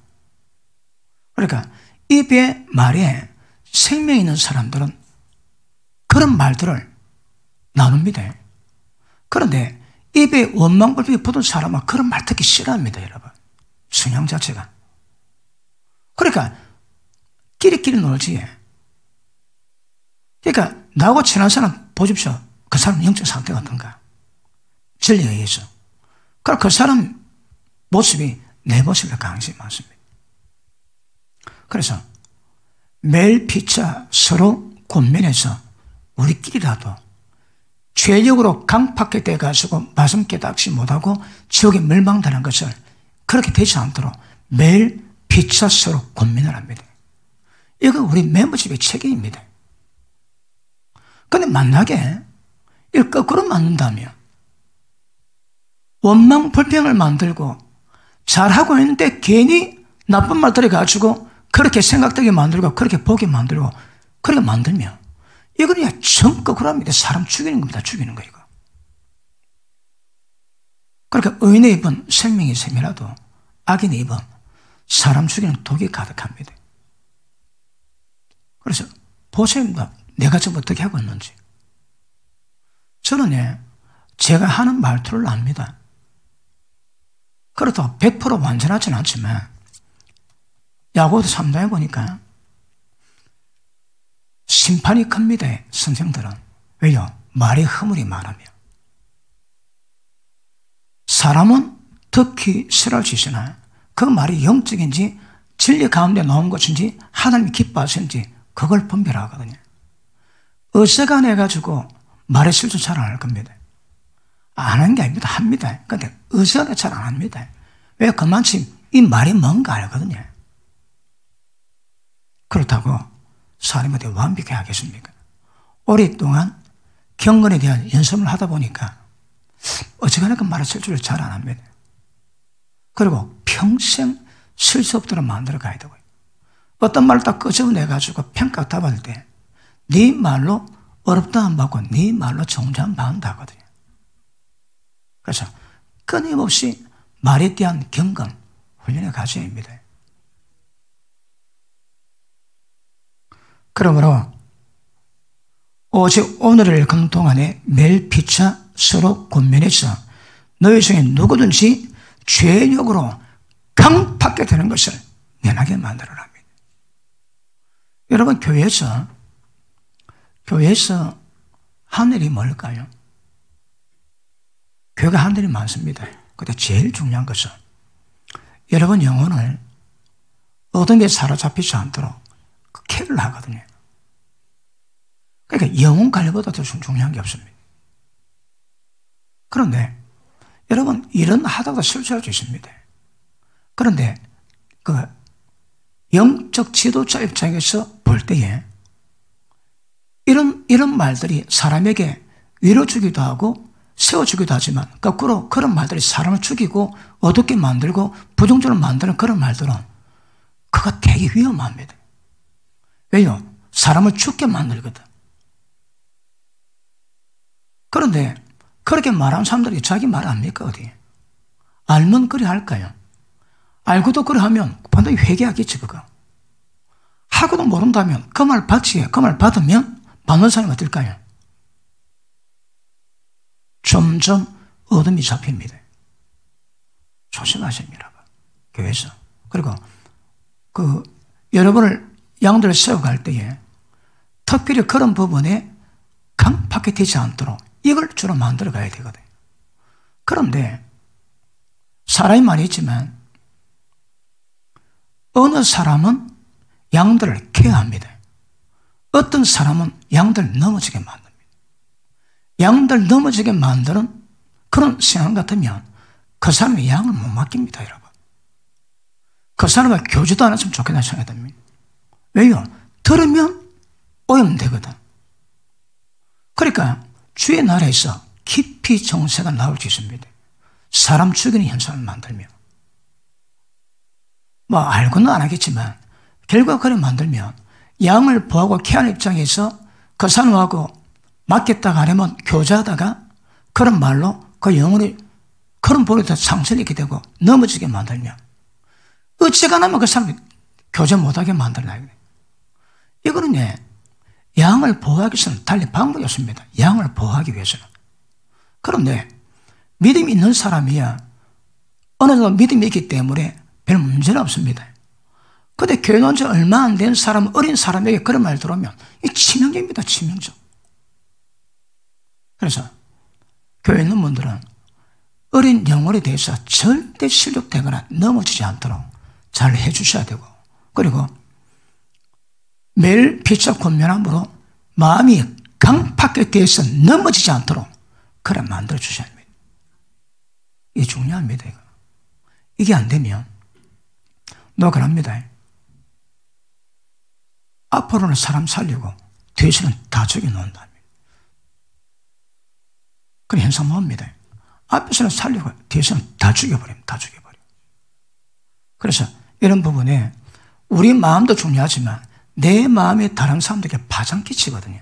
그러니까 입에 말에 생명 있는 사람들은 그런 말들을 나눕니다. 그런데 입에 원망불평이 붙은 사람은 그런 말 듣기 싫어합니다, 여러분. 성향 자체가. 그러니까 끼리끼리 놀지. 그러니까 나하고 친한 사람 보십시오. 그 사람 영적 상태가 어떤가? 진리에 의해서. 그럼 그 사람 모습이 내 모습에 강하지 많습니다. 그래서 매일 피차 서로 권면해서 우리끼리라도 죄력으로 강팍하게 돼가지고 말씀 깨닫지 못하고 지옥에 멸망하는 것을 그렇게 되지 않도록 매일 피차 서로 권면을 합니다. 이건 우리 멤버십의 책임입니다. 그런데 만약에 이걸 거꾸로 만든다면 원망 불평을 만들고 잘하고 있는데 괜히 나쁜 말 들어가지고 그렇게 생각되게 만들고 그렇게 보게 만들고 그렇게 만들면 이건 그냥 정거꾸로 합니다. 사람 죽이는 겁니다. 죽이는 거 이거. 그러니까 의인의 입은 생명의 샘이라도 악인의 입은 사람 죽이는 독이 가득합니다. 그래서 보세요. 내가 지금 어떻게 하고 있는지. 저는 제가 하는 말투를 압니다. 그렇다고 100% 완전하지는 않지만 야구도 3당에 보니까 심판이 큽니다. 선생들은. 왜요? 말이 허물이 많으며. 사람은 듣기 싫어할 수 있으나 그 말이 영적인지 진리 가운데 나온 것인지 하나님이 기뻐하시는지 그걸 분별하거든요. 어색한해가지고 말의 실수 잘 안 할 겁니다. 안 하는 게 아닙니다. 합니다. 그런데 어색한해 잘 안 합니다. 왜? 그만큼 이 말이 뭔가 알거든요. 그렇다고 사람이 어떻게 완벽히 하겠습니까? 오랫동안 경건에 대한 연습을 하다 보니까 어지간하면 그 말을 쓸 줄 잘 안 합니다. 그리고 평생 실수 없도록 만들어 가야 되고요. 어떤 말을 딱 끄집어내가지고 평가 받을 때 네 말로 어렵다 안 받고 네 말로 정죄 받는다 하거든요. 그래서 끊임없이 말에 대한 경건, 훈련의 과정입니다. 그러므로 오직 오늘을 읽는 동안에 매일 피차 서로 권면해서 너희 중에 누구든지 죄력으로 강팍게 되는 것을 면하게 만들어라 합니다. 여러분, 교회에서 하늘이 뭘까요? 교회가 하늘이 많습니다. 근데 제일 중요한 것은 여러분 영혼을 어둠에 사로잡히지 않도록 그 케어를 하거든요. 그러니까 영혼 관리보다 더 중요한 게 없습니다. 그런데 여러분, 일은 하다가 실수할 수 있습니다. 그런데 그 영적 지도자 입장에서 볼 때에 이런 말들이 사람에게 위로 주기도 하고 세워주기도 하지만 거꾸로 그런 말들이 사람을 죽이고 어둡게 만들고 부정적으로 만드는 그런 말들은 그거 되게 위험합니다. 왜요? 사람을 죽게 만들거든. 그런데 그렇게 말하는 사람들이 자기 말 합니까? 어디? 알면 그래 할까요? 알고도 그래 하면 반드시 회개하겠지 그거. 하고도 모른다면 그 말 받지, 그 말 받으면 받는 사람이 어떨까요? 점점 어둠이 잡힙니다. 조심하십니다. 교회에서. 그리고 여러분을 양들을 세워갈 때에 특별히 그런 부분에 강팍이 되지 않도록 이걸 주로 만들어 가야 되거든요. 그런데 사람이 많이 있지만 어느 사람은 양들을 케어합니다. 어떤 사람은 양들 넘어지게 만듭니다. 양들 넘어지게 만드는 그런 상황 같으면 그 사람이 양을 못 맡깁니다, 여러분. 그 사람을 교주도 안 했으면 좋겠다 생각됩니다. 왜요? 들으면 오염되거든. 그러니까 주의 나라에서 깊이 정세가 나올 수 있습니다. 사람 죽이는 현상을 만들면. 뭐 알고는 안 하겠지만 결과가 그래 만들면 양을 보호하고 케어하는 입장에서 그 사람하고 맞겠다가 하려면 교제하다가 그런 말로 그 영혼이 그런 보리도 상처를 입게 되고 넘어지게 만들면 어찌가나면 그 사람이 교제 못하게 만들어놔야 돼요. 이거는 양을 보호하기 위해서는 달리 방법이 없습니다. 양을 보호하기 위해서는. 그런데 믿음이 있는 사람이야 어느 정도 믿음이 있기 때문에 별 문제는 없습니다. 그런데 교회 나온 지 얼마 안 된 사람, 어린 사람에게 그런 말 들어오면 이 치명적입니다. 치명적. 그래서 교회에 있는 분들은 어린 영혼에 대해서 절대 실족되거나 넘어지지 않도록 잘 해주셔야 되고, 그리고 매일 피차 권면함으로 마음이 강팍에 대해서 넘어지지 않도록 그래 만들어 주셔야 합니다. 이게 중요합니다. 이게 안 되면 노그랍니다. 앞으로는 사람 살리고 뒤에서는 다 죽여놓는다. 그런 현상 나옵니다. 앞에서는 살리고 뒤에서는 다 죽여버립니다. 다 죽여버려. 그래서 이런 부분에 우리 마음도 중요하지만 내 마음에 다른 사람들에게 파장 끼치거든요.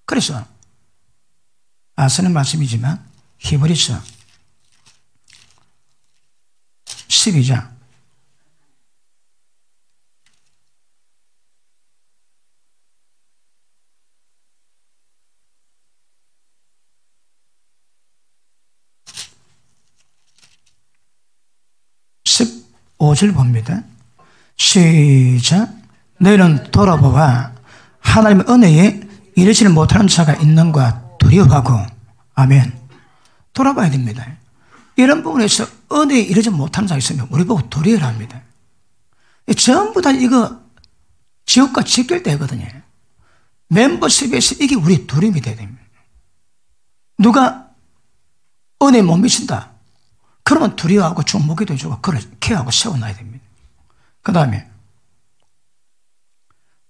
그래서 아시는 말씀이지만 히브리서 12장 15절 봅니다. 시작. 너희는 돌아보아 하나님의 은혜에 이르지를 못하는 자가 있는가 두려워하고. 아멘. 돌아봐야 됩니다. 이런 부분에서 은혜에 이르지 못하는 자가 있으면 우리 보고 두려워를 합니다. 전부 다 이거 지옥과 직결되거든요. 멤버십에서 이게 우리 두려움이 돼야 됩니다. 누가 은혜에 못 미친다. 그러면 두려워하고 중목에도 해주고 그걸 케어하고 세워놔야 됩니다. 그 다음에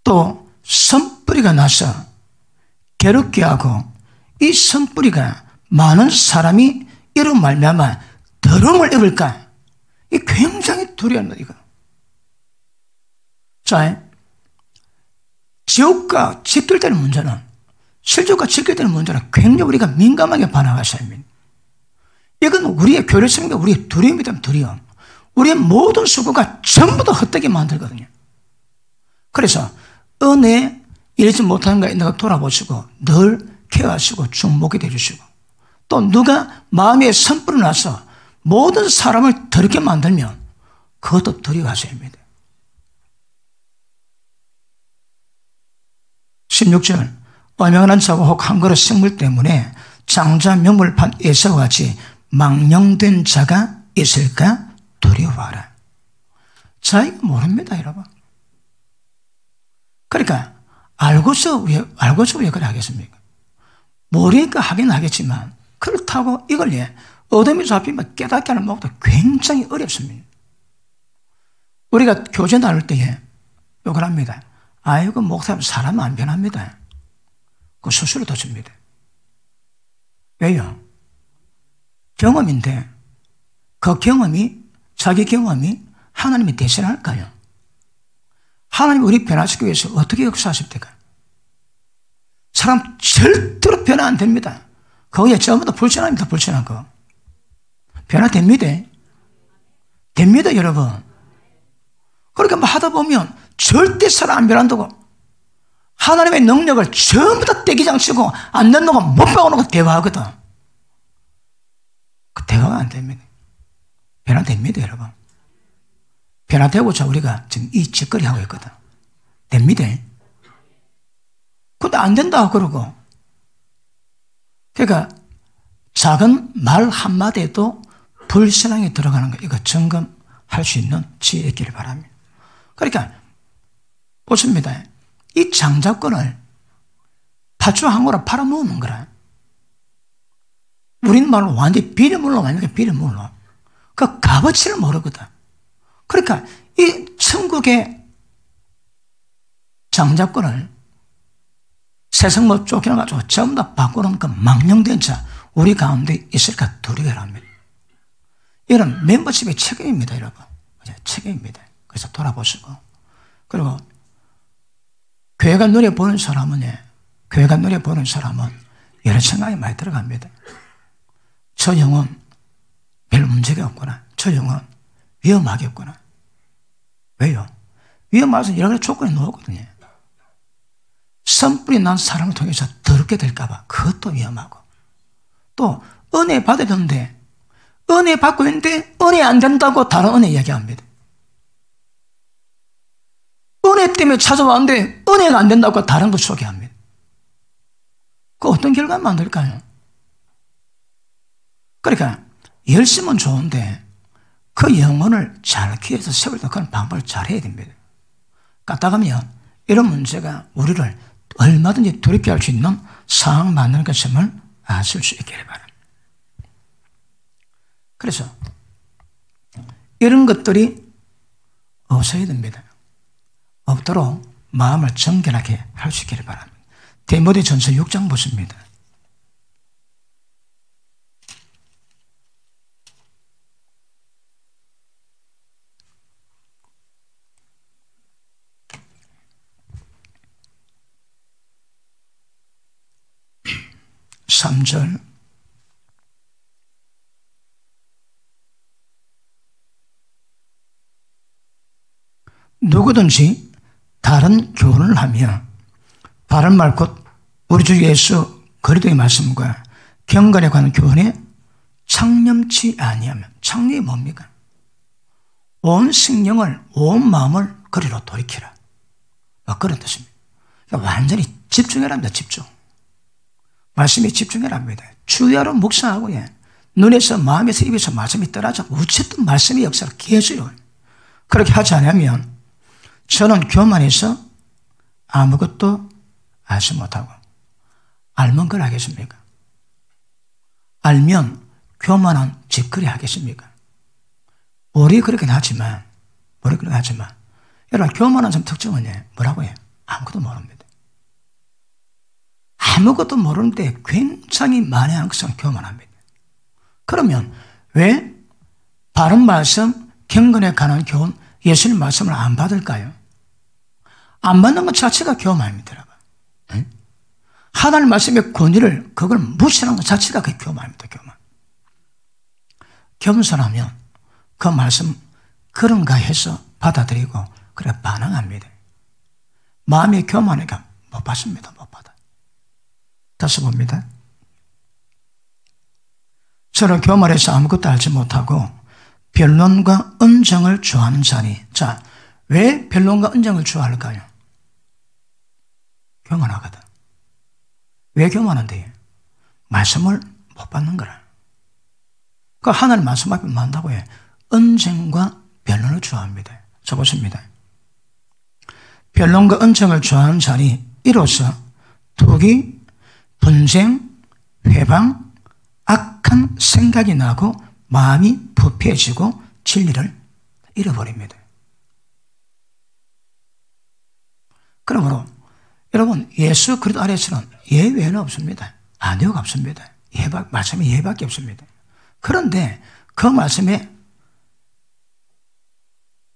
또 선뿌리가 나서 괴롭게 하고 이 선뿌리가 많은 사람이 이로 말미암아 더러움을 입을까? 이 굉장히 두려운 것, 이거. 자, 지옥과 직결되는 문제는, 실족과 직결되는 문제는 굉장히 우리가 민감하게 반응하셔야 합니다. 이건 우리의 교류성과 우리의 두려움이다, 두려움. 우리의 모든 수고가 전부 다 헛되게 만들거든요. 그래서 은혜에 이르지 못하는 거 있는 거 돌아보시고 늘 케어하시고 중목이 되주시고, 또 누가 마음에 선불을 놔서 모든 사람을 더럽게 만들면 그것도 두려워하셔야 합니다. 16절, 어명한 자고 혹 한 그릇 식물 때문에 장자 명물을 판 에서와 같이 망령된 자가 있을까 두려워하라. 자, 이거 모릅니다, 여러분. 그러니까 알고서 왜 그래 하겠습니까? 모르니까 하긴 하겠지만, 그렇다고 이걸 어둠이 잡히면 깨닫게 하는 것도 굉장히 어렵습니다. 우리가 교제 나눌 때에 욕을 합니다. 아이고, 목사님 사람 안 변합니다. 그 수수료 더 줍니다. 왜요? 경험인데 그 경험이, 자기 경험이 하나님이 대신할까요? 하나님이 우리 변화시키기 위해서 어떻게 역사하십니까? 사람 절대로 변화 안 됩니다. 거기에 전부 다 불신합니다. 불신한 거. 변화됩니다. 됩니다, 여러분. 그러니까 뭐 하다 보면 절대 사람 안 변한다고. 하나님의 능력을 전부 다 떼기장 치고 안 된다고 못 박아놓고 대화하거든. 그 대화가 안 됩니다. 변화됩니다, 여러분. 변화되고자 우리가 지금 이 짓거리 하고 있거든. 됩니다. 근데 안 된다고 그러고. 그러니까 작은 말 한마디에도 불신앙이 들어가는 거, 이거 점검할 수 있는 지혜가 있기를 바랍니다. 그러니까 보십니다. 이 장자권을 파주항으로 팔아먹는 거라. 우린 말로 완전히 비리물로 만약에 비리물로. 그 값어치를 모르거든. 그러니까 이 천국의 장자권을 세상 뭐 쫓겨나가지고 전부 다 바꾸는 그 망령된 자, 우리 가운데 있을까 두려워를 합니다. 이런 멤버십의 책임입니다, 여러분. 책임입니다. 그래서 돌아보시고. 그리고 교회가 눈에 보는 사람은 여러 생각이 많이 들어갑니다. 저 영혼 별 문제가 없구나. 저 영혼 위험하겠구나. 왜요? 위험해서 여러 가지 조건이 나오거든요. 선불이 난 사람을 통해서 더럽게 될까봐 그것도 위험하고, 또 은혜 받아야 되는데 은혜 받고 있는데 은혜 안 된다고 다른 은혜 이야기합니다. 은혜 때문에 찾아왔는데 은혜가 안 된다고 다른 거 소개합니다. 그 어떤 결과 만들까요? 그러니까 열심은 좋은데 그 영혼을 잘 키워서 세울 때 그런 방법을 잘 해야 됩니다. 까딱하면 이런 문제가 우리를 얼마든지 두렵게 할 수 있는 상황 만드는 것임을 아실 수 있기를 바랍니다. 그래서 이런 것들이 없어야 됩니다. 없도록 마음을 정결하게 할 수 있기를 바랍니다. 디모데전서 6장 보십니다. 삼 절 누구든지 다른 교훈을 하며 바른 말 곧 우리 주 예수 그리스도의 말씀과 경건에 관한 교훈에 창념치 아니하면, 창념이 뭡니까? 온 신령을 온 마음을 그리로 돌이키라, 그런 뜻입니다. 그러니까 완전히 집중해라 합니다. 집중. 말씀에 집중해라 합니다. 주야로 묵상하고 눈에서 마음에서 입에서 말씀이 떨어져 어쨌든 말씀의 역사를 계속해요. 그렇게 하지 않으면 저는 교만해서 아무것도 알지 못하고, 알면 걸 하겠습니까? 알면 교만한 짓거리 하겠습니까? 우리 그렇긴 하지만 여러분, 교만한 점 특징은 뭐라고 해요? 아무것도 모릅니다. 아무것도 모르는데 굉장히 만회한 것은 교만합니다. 그러면 왜 바른 말씀, 경건에 관한 교훈, 예수님 말씀을 안 받을까요? 안 받는 것 자체가 교만입니다, 여러분. 하나님 말씀의 권위를 그걸 무시하는 것 자체가 그게 교만입니다, 교만. 겸손하면 그 말씀 그런가 해서 받아들이고 그래 반응합니다. 마음이 교만하니까 못 받습니다, 못 받아. 다시 봅니다. 서로 교만해서 아무것도 알지 못하고 변론과 언정을 좋아하는 자니. 자, 왜 변론과 언정을 좋아할까요? 교만하거든. 왜 교만한데? 말씀을 못 받는 거라. 그 하나님 말씀 앞에 만다고 해. 언쟁과 변론을 좋아합니다. 자, 보십니다. 변론과 언쟁을 좋아하는 자니 이로써 투기, 분쟁, 회방, 악한 생각이 나고 마음이 부패해지고 진리를 잃어버립니다. 그러므로 여러분, 예수 그리스도 안에서는 예외는 없습니다. 안외가 없습니다. 말씀이 예밖에 없습니다. 그런데 그 말씀에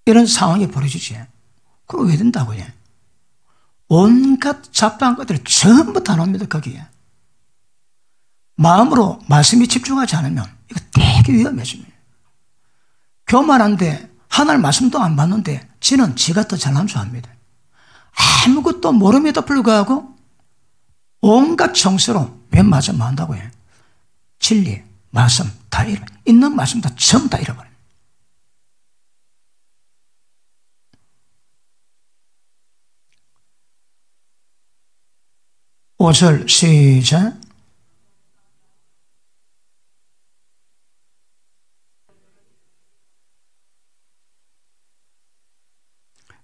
이런 상황이 벌어지지. 그럼 왜 된다고요? 온갖 잡다한 것들이 전부 다 나옵니다, 거기에. 마음으로 말씀에 집중하지 않으면 이거 되게 위험해집니다. 교만한데 하나님 말씀도 안 받는데 지는 지가 더 잘난 줄 압니다. 아무것도 모름에도 불구하고 온갖 정서로 맨 맞아 한다고 해. 진리, 말씀 다 있는 말씀 다 전부 다 잃어버려요. 오절 시작.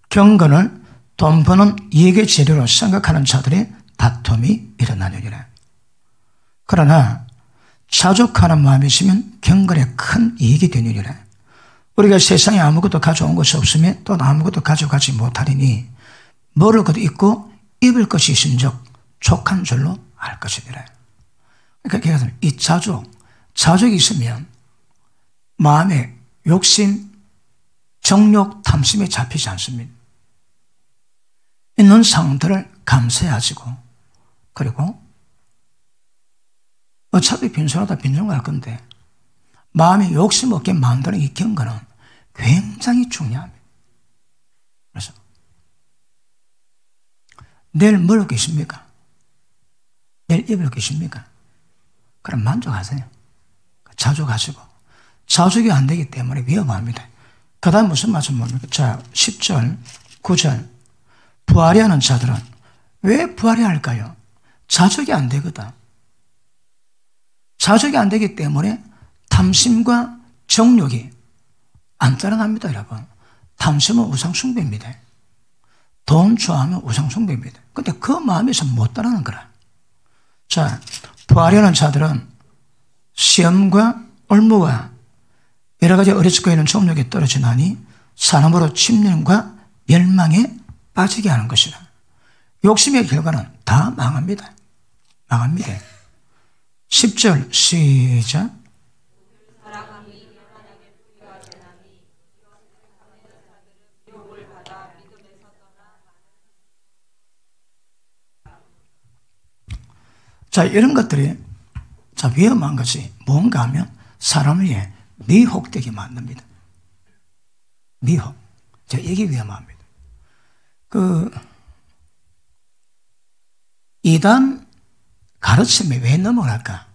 경건을 돈 버는 이익의 재료로 생각하는 자들의 다툼이 일어나느니라. 그러나 자족하는 마음이 있으면 경건에 큰 이익이 되느니라. 우리가 세상에 아무것도 가져온 것이 없으면 또 아무것도 가져가지 못하리니 먹을 것도 있고 입을 것이 있은즉 족한 줄로 알 것이니라. 그러니까 이 자족이 있으면 마음에 욕심, 정욕, 탐심에 잡히지 않습니다. 있는 상들을 감사해하시고, 그리고 어차피 빈손하다 빈손갈 건데 마음에 욕심 없게 만드는 이 경건은 굉장히 중요합니다. 그래서 내일 먹을 게 있습니까? 내일 입을 게 있습니까? 그럼 만족하세요. 자족하시고. 자족이 안 되기 때문에 위험합니다. 그 다음 무슨 말씀 뭡니까? 자, 10절, 9절. 부활이 하는 자들은 왜 부활이 할까요? 자족이 안 되거든. 자족이 안 되기 때문에 탐심과 정욕이 안 따라갑니다, 여러분. 탐심은 우상숭배입니다. 돈 좋아하면 우상숭배입니다. 근데 그 마음에서 못 따라가는 거라. 자, 부활하는 자들은 시험과 올무와 여러 가지 어리석고 있는 정욕에 떨어지나니 사람으로 침륜과 멸망에 빠지게 하는 것이라. 욕심의 결과는 다 망합니다. 망합니다. 10절 시작. 자, 이런 것들이 위험한 것이 뭔가 하면 사람을 위해 미혹되게 만듭니다. 미혹. 이게 위험합니다. 이단 가르침에 왜 넘어갈까?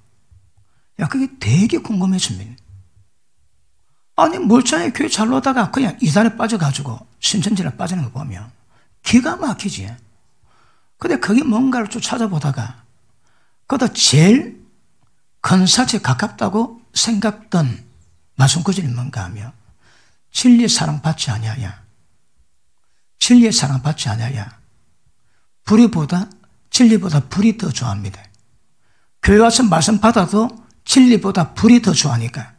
그게 되게 궁금해집니다. 아니, 멀쩡하게 교회 잘 오다가 그냥 이단에 빠져가지고 신천지에 빠지는 거 보면 기가 막히지. 근데 그게 뭔가를 좀 찾아보다가 그것도 제일 근사치에 가깝다고 생각던 말씀구절이 뭔가 하며 진리의 사랑 받지 아니하냐. 진리의 사랑 받지 아니하냐. 진리보다 불이 더 좋아합니다. 교회 와서 말씀 받아도 진리보다 불이 더 좋아하니까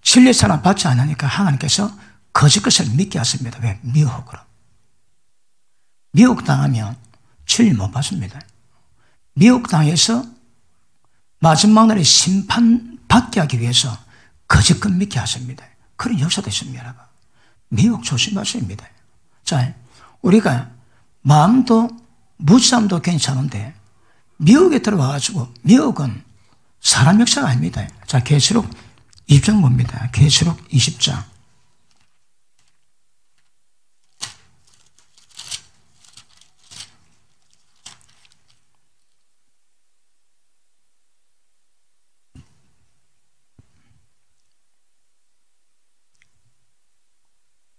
진리의 사랑 받지 않으니까 하나님께서 거짓 것을 믿게 하십니다. 왜? 미혹으로. 미혹당하면 진리 못 받습니다. 미혹당해서 마지막 날에 심판받게 하기 위해서 거짓것 믿게 하십니다. 그런 역사도 있습니다, 여러분. 미혹 조심하셔야 합니다. 자, 우리가 마음도 무지함도 괜찮은데 미혹에 들어와가지고, 미혹은 사람 역사가 아닙니다. 자, 계시록 20장 봅니다. 계시록 20장.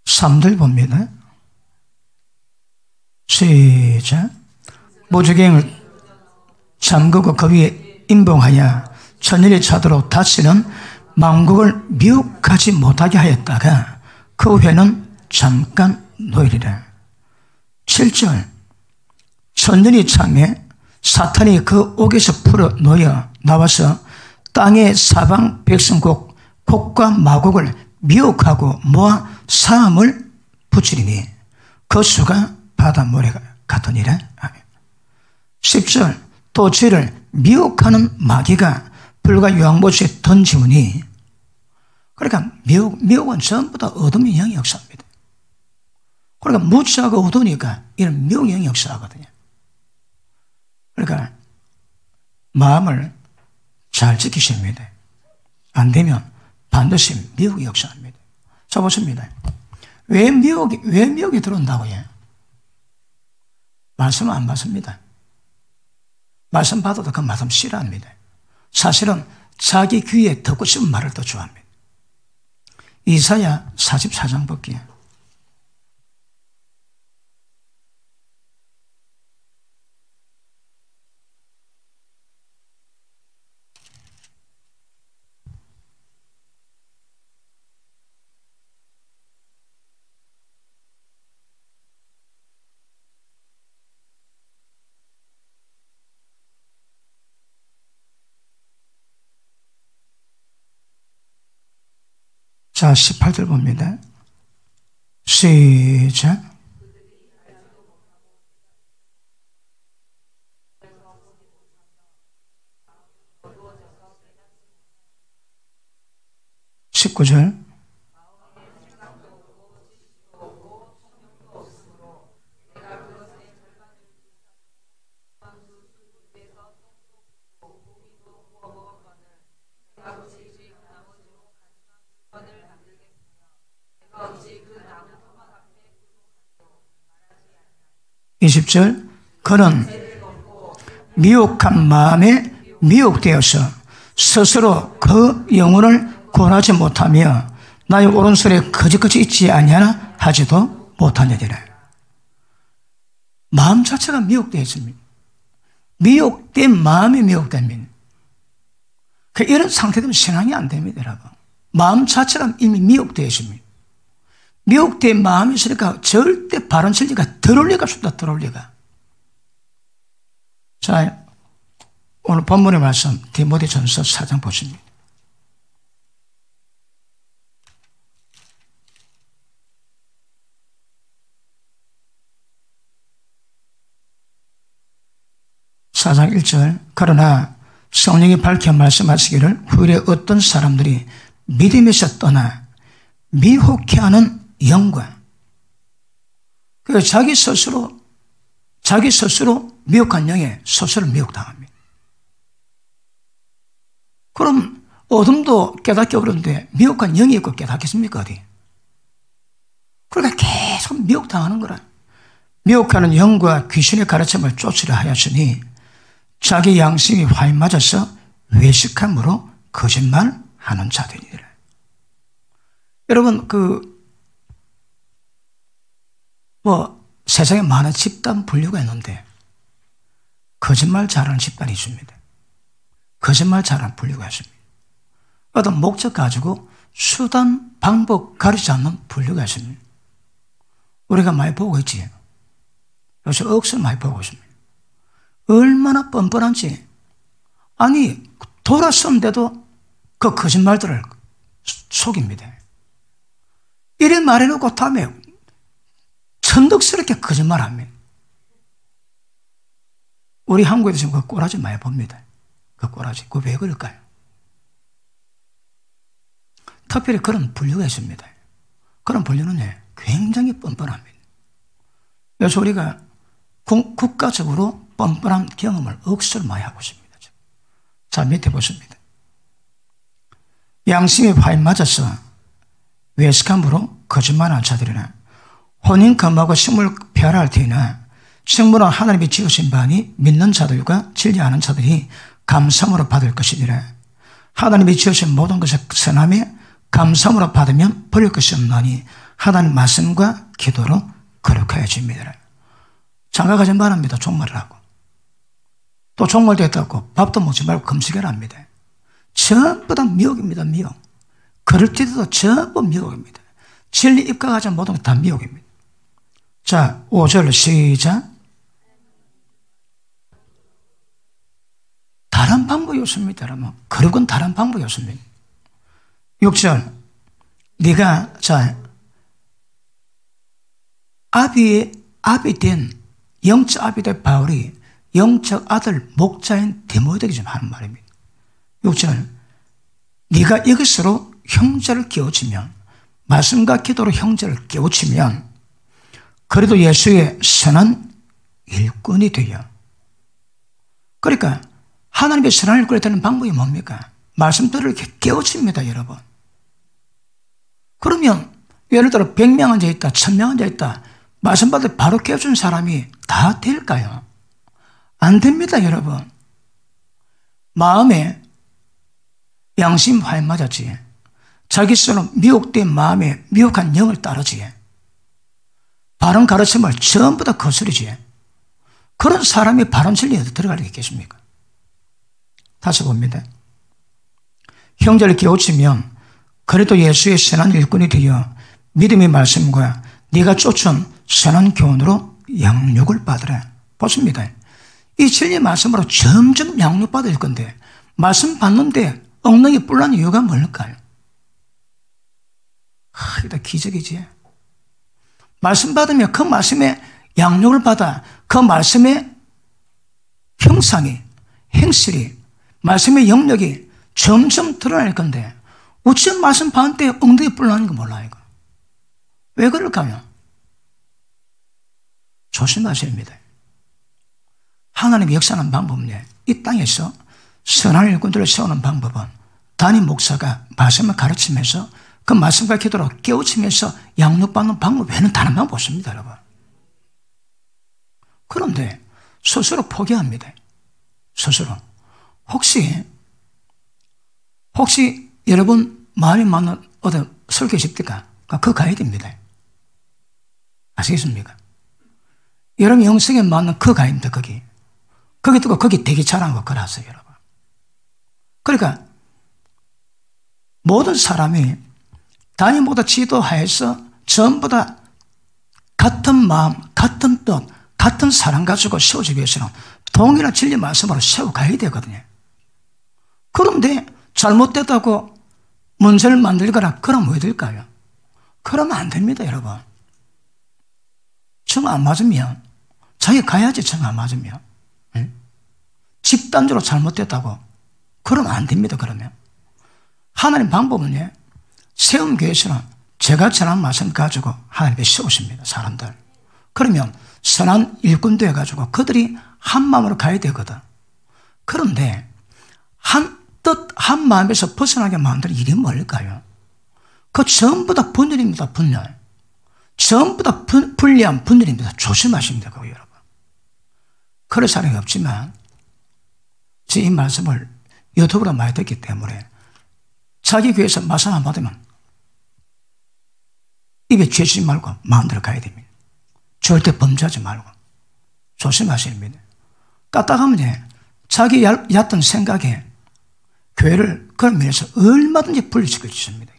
삼들 봅니다. 시작. 무주갱을 잠그고 그 위에 임봉하여 천일이 차도록 다시는 만국을 미혹하지 못하게 하였다가 그 후에는 잠깐 놓이리라. 7절. 천년이 참에 사탄이 그 옥에서 풀어 놓여 나와서 땅의 사방 백성 곡과 마곡을 미혹하고 모아 사함을 붙이리니 그 수가 바다 모래가 같으니라. 10절. 또 저희를 미혹하는 마귀가 불과 유황보시에 던지우니, 그러니까 미혹은 전부 다 어둠의 영의 역사입니다. 그러니까 무지하고 어두우니까 이런 미혹의 영의 역사거든요. 그러니까 마음을 잘 지키셔야 합니다. 안 되면 반드시 미혹의 역사입니다. 자, 보십니다. 왜 미혹이 들어온다고요? 말씀 안 받습니다. 말씀 받아도 그 말씀 싫어합니다. 사실은 자기 귀에 듣고 싶은 말을 더 좋아합니다. 이사야 44장 볼게요. 자, 18절 봅니다. 시작. (19절) (20절) 그는 미혹한 마음에 미혹되어서 스스로 그 영혼을 구원하지 못하며 나의 오른손에 거짓거짓 있지 아니하나 하지도 못하느니라. 마음 자체가 미혹되어 있습니다. 미혹된 마음이 미혹됩니다. 이런 상태되면 신앙이 안 됩니다, 여러분. 마음 자체가 이미 미혹되어 있습니다. 미혹된 마음이 있으니까 절대 바른 진리가 들어올 리가 없습니다. 들어올 리가. 자, 오늘 본문의 말씀 디모데전서 4장 보십니다. (4장 1절) 그러나 성령이 밝혀 말씀하시기를 후일에 어떤 사람들이 믿음에서 떠나 미혹해하는 영과, 자기 스스로 미혹한 영에 스스로 미혹당합니다. 그럼 어둠도 깨닫기 어려운데 미혹한 영이 있고 깨닫겠습니까? 어디? 그러니까 계속 미혹당하는 거라. 미혹하는 영과 귀신의 가르침을 쫓으려 하였으니 자기 양심이 화에 맞아서 외식함으로 거짓말하는 자들이라. 여러분, 세상에 많은 집단 분류가 있는데 거짓말 잘하는 집단이 있습니다. 거짓말 잘하는 분류가 있습니다. 어떤 목적 가지고 수단, 방법 가리지 않는 분류가 있습니다. 우리가 많이 보고 있지. 요새 억수로 많이 보고 있습니다. 얼마나 뻔뻔한지. 아니, 돌았었는데도 그 거짓말들을 속입니다. 이래 말해놓고 다음에 천덕스럽게 거짓말합니다. 우리 한국에서 지금 그 꼬라지 많이 봅니다. 그 꼬라지. 그거 왜 그럴까요? 특별히 그런 분류가 있습니다. 그런 분류는 굉장히 뻔뻔합니다. 그래서 우리가 국가적으로 뻔뻔한 경험을 억수로 많이 하고 있습니다. 자, 밑에 보십니다. 양심이 화에 맞아서 외식함으로 거짓말하는 자들이나 혼인 금하고 식물 폐하할 테이나 식물은 하나님이 지으신 바니 믿는 자들과 진리하는 자들이 감사함으로 받을 것이니라. 하나님이 지으신 모든 것을 선함에 감사함으로 받으면 버릴 것이 없나니 하나님 말씀과 기도로 거룩해집니다. 장가가지 말합니다. 종말을 하고. 또 종말됐다고 밥도 먹지 말고 금식을 합니다. 전부 다 미혹입니다. 미혹. 그럴때도 전부 미혹입니다. 진리 입각하지 모든 것 다 미혹입니다. 자, 5절 시작. 다른 방법이 없습니다. 여러분. 거룩은 다른 방법이 없습니다. 6절. 네가 아비 된 영적 아비 된 바울이 영적 아들 목자인 디모데에게 좀 하는 말입니다. 6절. 네가 이것으로 형제를 깨우치면, 말씀과 기도로 형제를 깨우치면 그래도 예수의 선한 일꾼이 되어. 그러니까 하나님의 선한 일꾼이 되는 방법이 뭡니까? 말씀대로 이렇게 깨우칩니다, 여러분. 그러면 예를 들어 100명 앉아있다, 1000명 앉아있다, 말씀 받을 바로 깨우친 사람이 다 될까요? 안 됩니다, 여러분. 마음에 양심 화에 맞았지. 자기 스스로 미혹된 마음에 미혹한 영을 따르지. 바른 가르침을 전부 다 거스르지. 그런 사람이 바른 진리에 들어갈 게 있겠습니까? 다시 봅니다. 형제를 깨우치면 그래도 예수의 선한 일꾼이 되어 믿음의 말씀과 네가 쫓은 선한 교훈으로 양육을 받으라. 보십니다. 이 진리의 말씀으로 점점 양육받을 건데 말씀 받는데 엉덩이 뿔난 이유가 뭘까요? 이거 기적이지. 말씀 받으면 그 말씀에 양육을 받아 그 말씀의 형상이, 행실이, 말씀의 영역이 점점 드러날 건데 어찌 말씀 받는데 엉덩이 뿔나는 거 몰라 이거. 왜 그럴까요? 조심하셔야 합니다. 하나님의 역사하는 방법은요, 이 땅에서 선한 일꾼들을 세우는 방법은 담임 목사가 말씀을 가르치면서 그 말씀과 기도로 깨우치면서 양육받는 방법 외에는 다른 방법 없습니다, 여러분. 그런데 스스로 포기합니다. 스스로. 혹시 여러분 마음이 맞는 어디 설교 집니까? 그거 가야 됩니다. 아시겠습니까? 여러분 영성에 맞는 그 가야 됩니다, 거기. 거기 뜨고 거기 되게 잘하는 거 걸었어요, 여러분. 그러니까 모든 사람이 담임보다 지도하에서 전부 다 같은 마음, 같은 뜻, 같은 사랑 가지고 세워지기 위해서는 동일한 진리 말씀으로 세워가야 되거든요. 그런데 잘못됐다고 문제를 만들거나 그러면 왜 될까요? 그러면 안 됩니다, 여러분. 정 안 맞으면 자기 가야지. 정 안 맞으면. 응? 집단적으로 잘못됐다고 그러면 안 됩니다. 그러면 하나님 방법은요, 세움 교회에서는 제가 전한 말씀 가지고 하나님께 세우십니다, 사람들. 그러면 선한 일꾼 되어가지고 그들이 한 마음으로 가야 되거든. 그런데 한 뜻, 한 마음에서 벗어나게 만드는 일이 뭘까요? 그 전부 다 분열입니다, 분열. 전부 다 불리한 분열입니다. 조심하십니다, 그거 여러분. 그럴 사람이 없지만, 제 이 말씀을 유튜브로 많이 듣기 때문에 자기 교회에서 말씀 안 받으면 입에 죄지지 말고 마음대로 가야 됩니다. 절대 범죄하지 말고 조심하셔야 됩니다. 까딱하면 자기 얕은 생각에 교회를 그런 면에서 얼마든지 분리시킬 수 있습니다.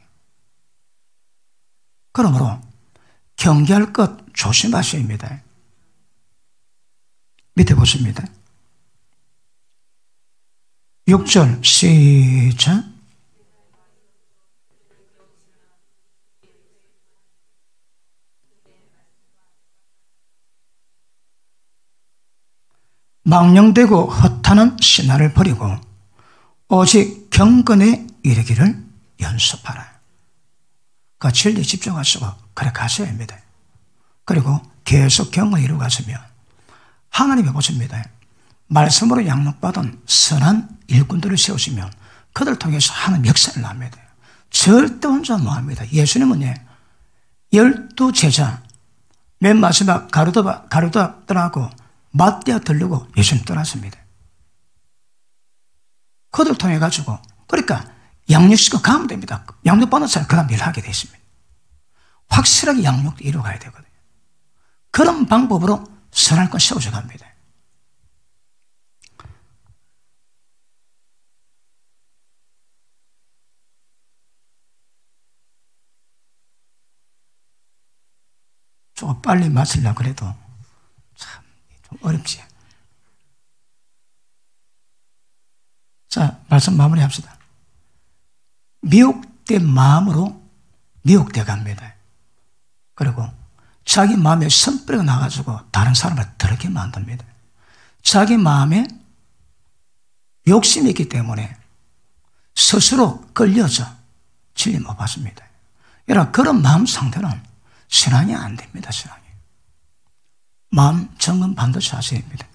그러므로 경계할 것 조심하셔야 합니다. 밑에 보십니다. 6절 시작. 망령되고 허탄한 신화를 버리고 오직 경건에 이르기를 연습하라. 그 진리에 집중하시고 그래 가셔야 합니다. 그리고 계속 경을 이루가시면 하나님이 보십니다. 말씀으로 양육받은 선한 일꾼들을 세우시면 그들 통해서 하나님 역사를 납니다. 절대 혼자 뭐합니다. 예수님은 12제자 맨 마지막 가룟다 떠나고 맞대어 들르고 예수님 떠났습니다. 그들 통해 가지고 그러니까 양육시켜 가면 됩니다. 양육받는 사람 그 다음 일을 하게 되어 있습니다. 확실하게 양육도 이루어가야 되거든요. 그런 방법으로 선할 건 세워져 갑니다. 조금 빨리 마치려고 그래도 참 좀 어렵지. 자, 말씀 마무리합시다. 미혹된 마음으로 미혹되어 갑니다. 그리고 자기 마음에 선뿌리가 나가지고 다른 사람을 더럽게 만듭니다. 자기 마음에 욕심이 있기 때문에 스스로 끌려져 진리 못 받습니다. 여러분, 그런 마음 상태는 신앙이 안 됩니다. 신앙이. 마음 점검 반드시 하셔야 됩니다.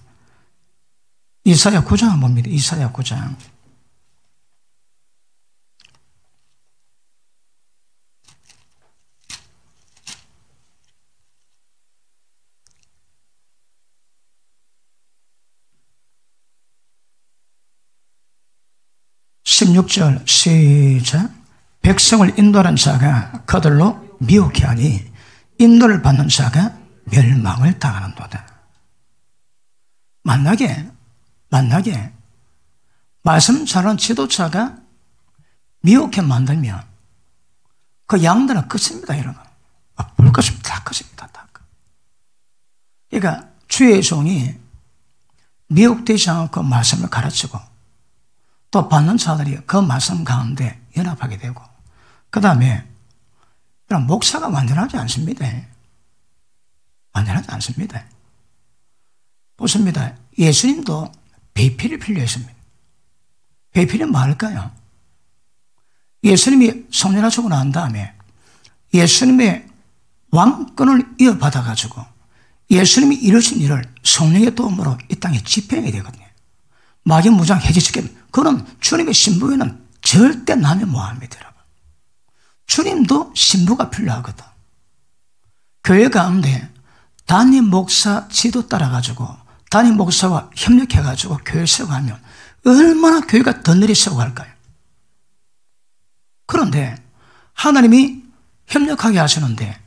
이사야 9장 봅니다. 이사야 9장. (16절) 시작. 백성을 인도하는 자가 그들로 미혹해 하니 인도를 받는 자가 멸망을 당하는도다. 만약에 말씀 잘하는 지도자가 미혹해 만들면 그 양들은 끝입니다. 여러분. 볼 것이면 다 끝입니다. 다 끝. 그러니까 주의 종이 미혹되지 않고 말씀을 가르치고 또 받는 자들이 그 말씀 가운데 연합하게 되고 그 다음에 목사가 완전하지 않습니다. 완전하지 않습니다. 보십니다. 예수님도 배필이 필요했습니다. 배필이 뭘까요? 예수님이 성년하시고 난 다음에 예수님의 왕권을 이어받아가지고 예수님이 이루신 일을 성령의 도움으로 이 땅에 집행해야 되거든요. 마귀무장 해제시키면 그런 주님의 신부에는 절대 나면 뭐합니다, 여러분. 주님도 신부가 필요하거든. 교회 가운데 담임 목사 지도 따라가지고 담임 목사와 협력해가지고 교회 세워가면 얼마나 교회가 더 느리 세워갈까요? 그런데 하나님이 협력하게 하시는데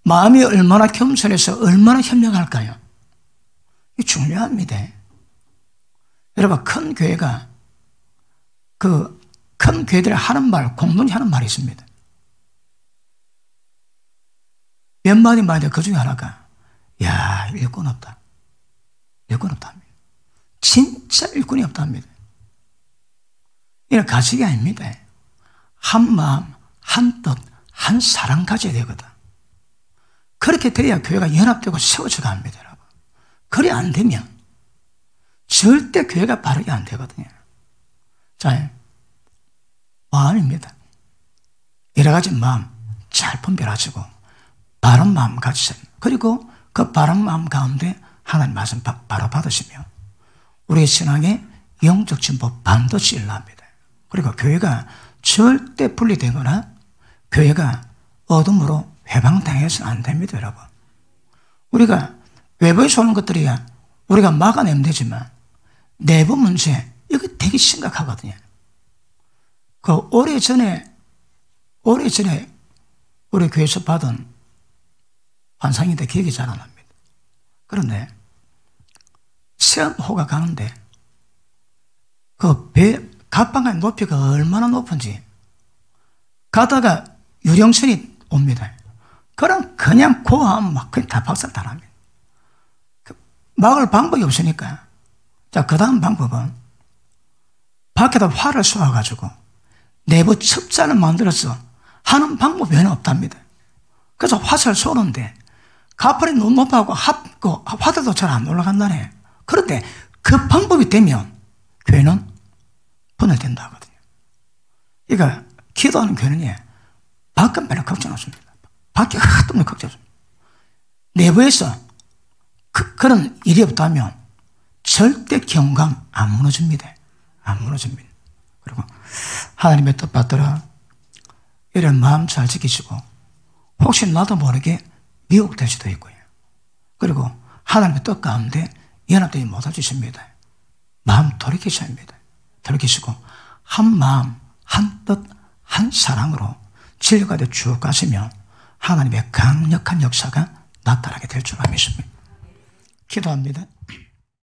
마음이 얼마나 겸손해서 얼마나 협력할까요? 이게 중요합니다. 여러분, 큰 교회가 그 큰 교회들이 하는 말, 공동이 하는 말이 있습니다. 몇 마디 말인데 그 중에 하나가 야, 일꾼 없다. 일꾼 없답니다. 진짜 일꾼이 없답니다. 이건 가식이 아닙니다. 한 마음, 한 뜻, 한 사랑 가져야 되거든. 그렇게 돼야 교회가 연합되고 세워져 갑니다, 여러분. 그래 안 되면 절대 교회가 바르게 안 되거든요. 자, 마음입니다. 여러 가지 마음 잘 분별하시고 바른 마음 가지세요. 그리고 그 바른 마음 가운데 하나님 말씀 바로 받으시면 우리의 신앙의 영적 진보 반드시 일어납니다. 그리고 교회가 절대 분리되거나 교회가 어둠으로 회방당해서는 안 됩니다, 여러분. 우리가 외부에서 오는 것들이야 우리가 막아내면 되지만 내부 문제, 이거 되게 심각하거든요. 그 오래전에 우리 교회에서 받은 환상인데 기억이 잘 안 납니다. 그런데 시험호가 가는데 그 배 갑방의 높이가 얼마나 높은지 가다가 유령선이 옵니다. 그럼 그냥 고하면 막 그냥 다 박살 다 납니다. 막을 방법이 없으니까 자, 그 다음 방법은 밖에다 활을 쏘아가지고 내부 첩자를 만들어서 하는 방법이 전혀 없답니다. 그래서 화살 쏘는데 가판이 너무 높아하고 화살도 잘 안 올라간다네. 그런데 그 방법이 되면 교회는 분열된다 하거든요. 그러니까 기도하는 교회는 밖은 별로 걱정 없습니다. 밖에 하도 없는 걱정 없습니다. 내부에서 그런 일이 없다면 절대 경감 안 무너집니다. 안 무너집니다. 그리고 하나님의 뜻 받들어 이런 마음 잘 지키시고 혹시 나도 모르게 미혹될 수도 있고요. 그리고 하나님의 뜻 가운데 연합되지 못할 수 있습니다. 마음 돌이키셔야 합니다. 돌이키시고 한 마음, 한 뜻, 한 사랑으로 진리가 되어 쭉 가시면 하나님의 강력한 역사가 나타나게 될 줄 믿습니다. 기도합니다.